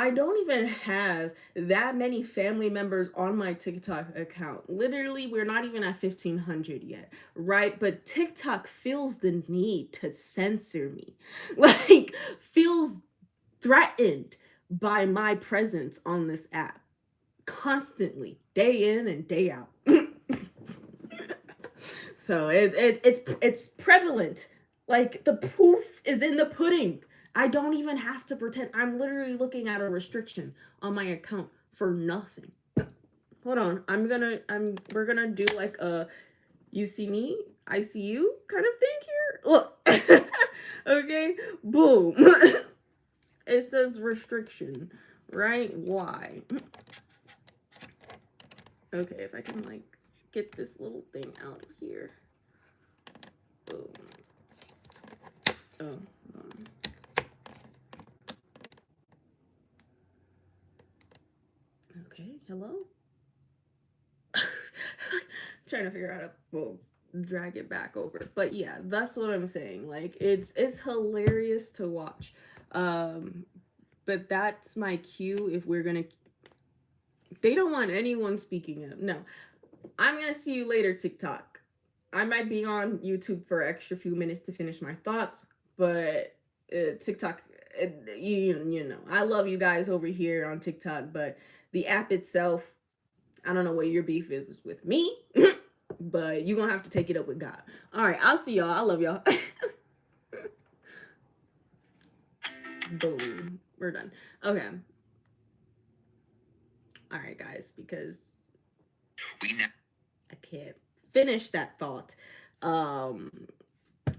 don't even have that many family members on my TikTok account. Literally, we're not even at 1,500 yet, right? But TikTok feels the need to censor me. Like, feels threatened by my presence on this app constantly, day in and day out. So it's prevalent. Like, the proof is in the pudding. I don't even have to pretend. I'm literally looking at a restriction on my account for nothing. Hold on. We're gonna do like a you see me, I see you kind of thing here. Look. Okay. Boom. It says restriction, right? Why? Okay, if I can like get this little thing out of here. Boom. Oh, okay, hello? Trying to figure out how to, well, drag it back over. But yeah, that's what I'm saying. Like, it's hilarious to watch. But that's my cue if we're gonna, they don't want anyone speaking up. No. I'm gonna see you later, TikTok. I might be on YouTube for an extra few minutes to finish my thoughts, but TikTok, you know, I love you guys over here on TikTok, but the app itself, I don't know what your beef is with me, but you're gonna have to take it up with God. All right, I'll see y'all. I love y'all. Boom. We're done. Okay. All right, guys, because I can't finish that thought.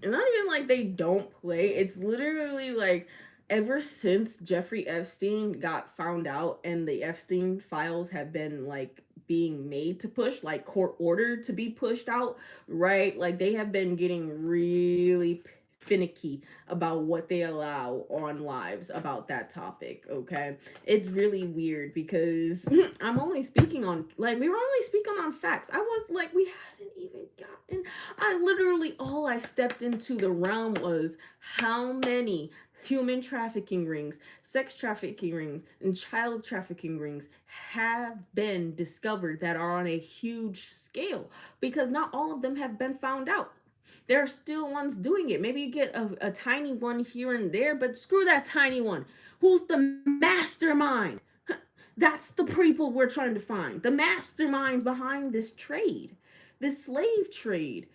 Not even like they don't play. It's literally like ever since Jeffrey Epstein got found out and the Epstein files have been like being made to push, like court ordered to be pushed out, right? Like they have been getting really finicky about what they allow on lives about that topic, okay? It's really weird because I'm only speaking on, like, we were only speaking on facts. I was like, we hadn't even gotten I literally, all I stepped into the realm was how many human trafficking rings, sex trafficking rings, and child trafficking rings have been discovered that are on a huge scale, because not all of them have been found out. There are still ones doing it. Maybe you get a tiny one here and there, but screw that tiny one. Who's the mastermind? That's the people we're trying to find. The masterminds behind this trade, this slave trade.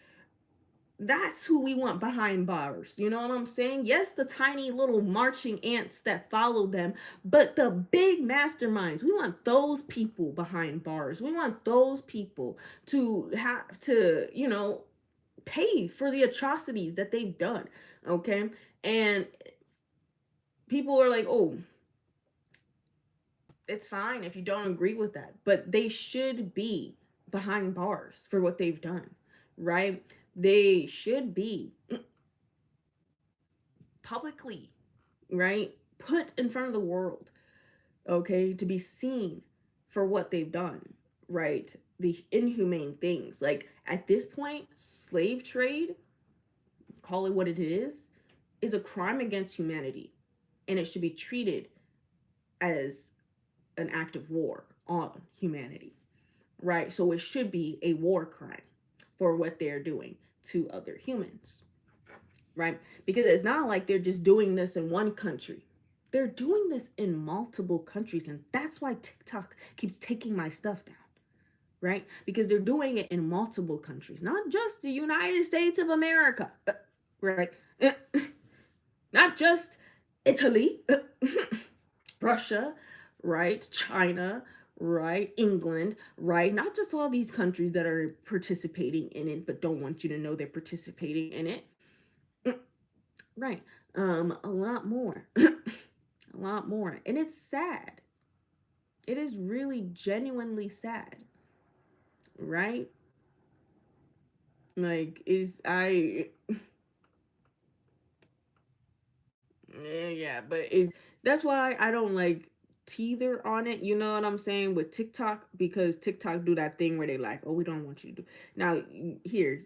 That's who we want behind bars. You know what I'm saying? Yes, the tiny little marching ants that follow them, but the big masterminds, we want those people behind bars. We want those people to have to, pay for the atrocities that they've done. Okay. And people are like, oh, it's fine if you don't agree with that, but they should be behind bars for what they've done, right? They should be publicly, right, put in front of the world, okay, to be seen for what they've done, right? The inhumane things. Like at this point, slave trade, call it what it is a crime against humanity, and it should be treated as an act of war on humanity, right? So it should be a war crime for what they're doing to other humans, right? Because it's not like they're just doing this in one country. They're doing this in multiple countries, and that's why TikTok keeps taking my stuff down, right? Because they're doing it in multiple countries, not just the United States of America, right? Not just Italy, Russia, right? China, right? England, right? Not just all these countries that are participating in it, but don't want you to know they're participating in it. Right. A lot more. A lot more. And it's sad. It is really genuinely sad. Right? Like, yeah, but that's why I don't like teeter on it, you know what I'm saying, with TikTok, because TikTok do that thing where they like, oh, we don't want you to do. Now, here,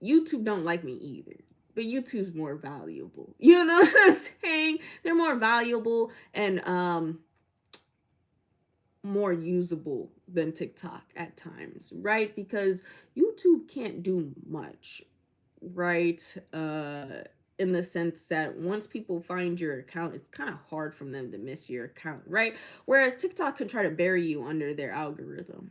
YouTube don't like me either, but YouTube's more valuable. You know what I'm saying? They're more valuable and more usable than TikTok at times, right? Because YouTube can't do much, right? In the sense that once people find your account, it's kind of hard for them to miss your account, right? Whereas TikTok can try to bury you under their algorithm,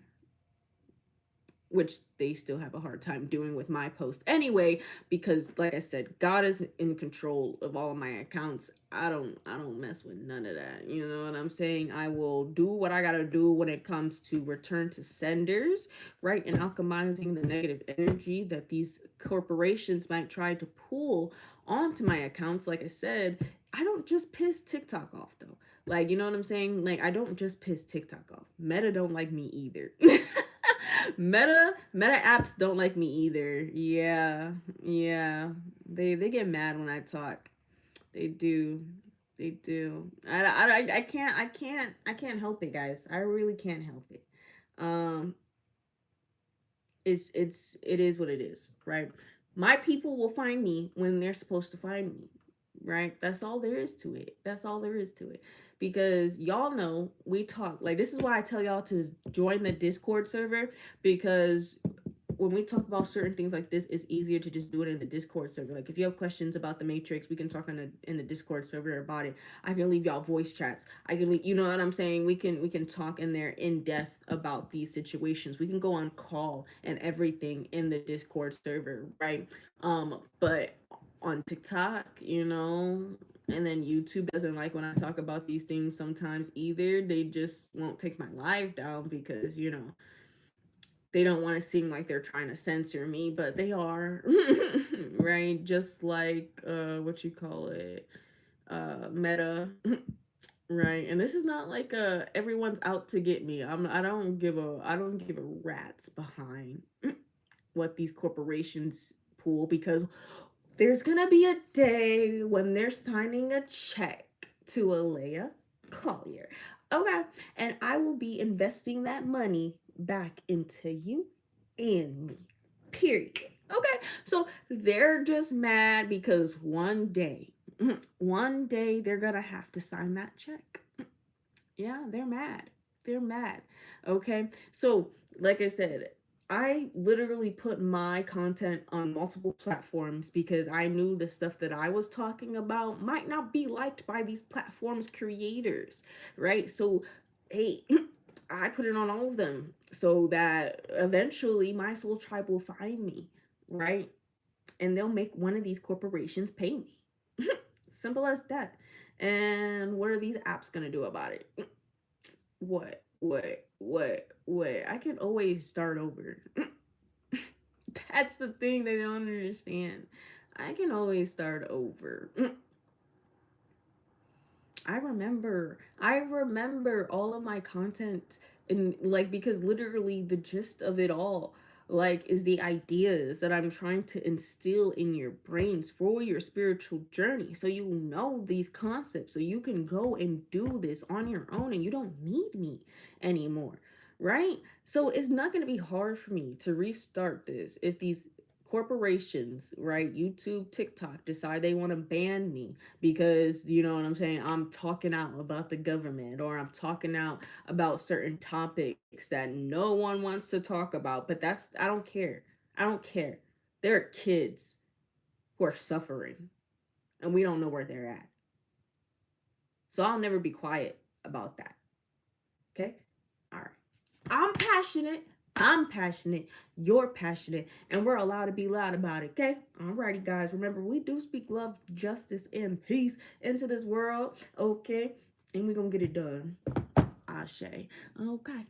which they still have a hard time doing with my post anyway, because like I said, God is in control of all of my accounts. I don't mess with none of that. You know what I'm saying? I will do what I gotta do when it comes to return to senders, right? And alchemizing the negative energy that these corporations might try to pull onto my accounts. Like I said, I don't just piss TikTok off though. Like, you know what I'm saying? Like, I don't just piss TikTok off. Meta don't like me either. Meta apps don't like me either. Yeah. Yeah. They get mad when I talk. They do. They do. I can't help it, guys. I really can't help it. Um it is what it is, right? My people will find me when they're supposed to find me, right? That's all there is to it. That's all there is to it. Because y'all know we talk, like, this is why I tell y'all to join the Discord server, because when we talk about certain things like this, it's easier to just do it in the Discord server. Like if you have questions about the Matrix, we can talk in the Discord server about it. I can leave y'all voice chats. I can leave, you know what I'm saying? We can talk in there in depth about these situations. We can go on call and everything in the Discord server, right? But on TikTok, and then YouTube doesn't like when I talk about these things sometimes either. They just won't take my live down because, they don't want to seem like they're trying to censor me, but they are. Right? Just like what you call it, Meta. Right? And this is not like everyone's out to get me. I don't give a rat's behind what these corporations pull, because there's gonna be a day when they're signing a check to Alea Collier. Okay. And I will be investing that money back into you and me. Period. Okay, so they're just mad because one day they're gonna have to sign that check. Yeah, they're mad. They're mad. Okay. So, like I said, I literally put my content on multiple platforms because I knew the stuff that I was talking about might not be liked by these platforms creators, right? So, hey, I put it on all of them so that eventually my soul tribe will find me, right? And they'll make one of these corporations pay me. Simple as that. And what are these apps going to do about it? What? I can always start over. That's the thing they don't understand. I can always start over. I remember all of my content, and like, because literally the gist of it all like is the ideas that I'm trying to instill in your brains for your spiritual journey, so you know these concepts, so you can go and do this on your own and you don't need me anymore, right? So it's not going to be hard for me to restart this if these corporations, right, YouTube, TikTok, decide they want to ban me because, you know what I'm saying, I'm talking out about the government, or I'm talking out about certain topics that no one wants to talk about. But that's, I don't care. I don't care. There are kids who are suffering and we don't know where they're at. So I'll never be quiet about that. Okay? All right. I'm passionate. I'm passionate. You're passionate. And we're allowed to be loud about it. Okay? Alrighty, guys. Remember, we do speak love, justice, and peace into this world. Okay? And we're going to get it done. Ashe. Okay.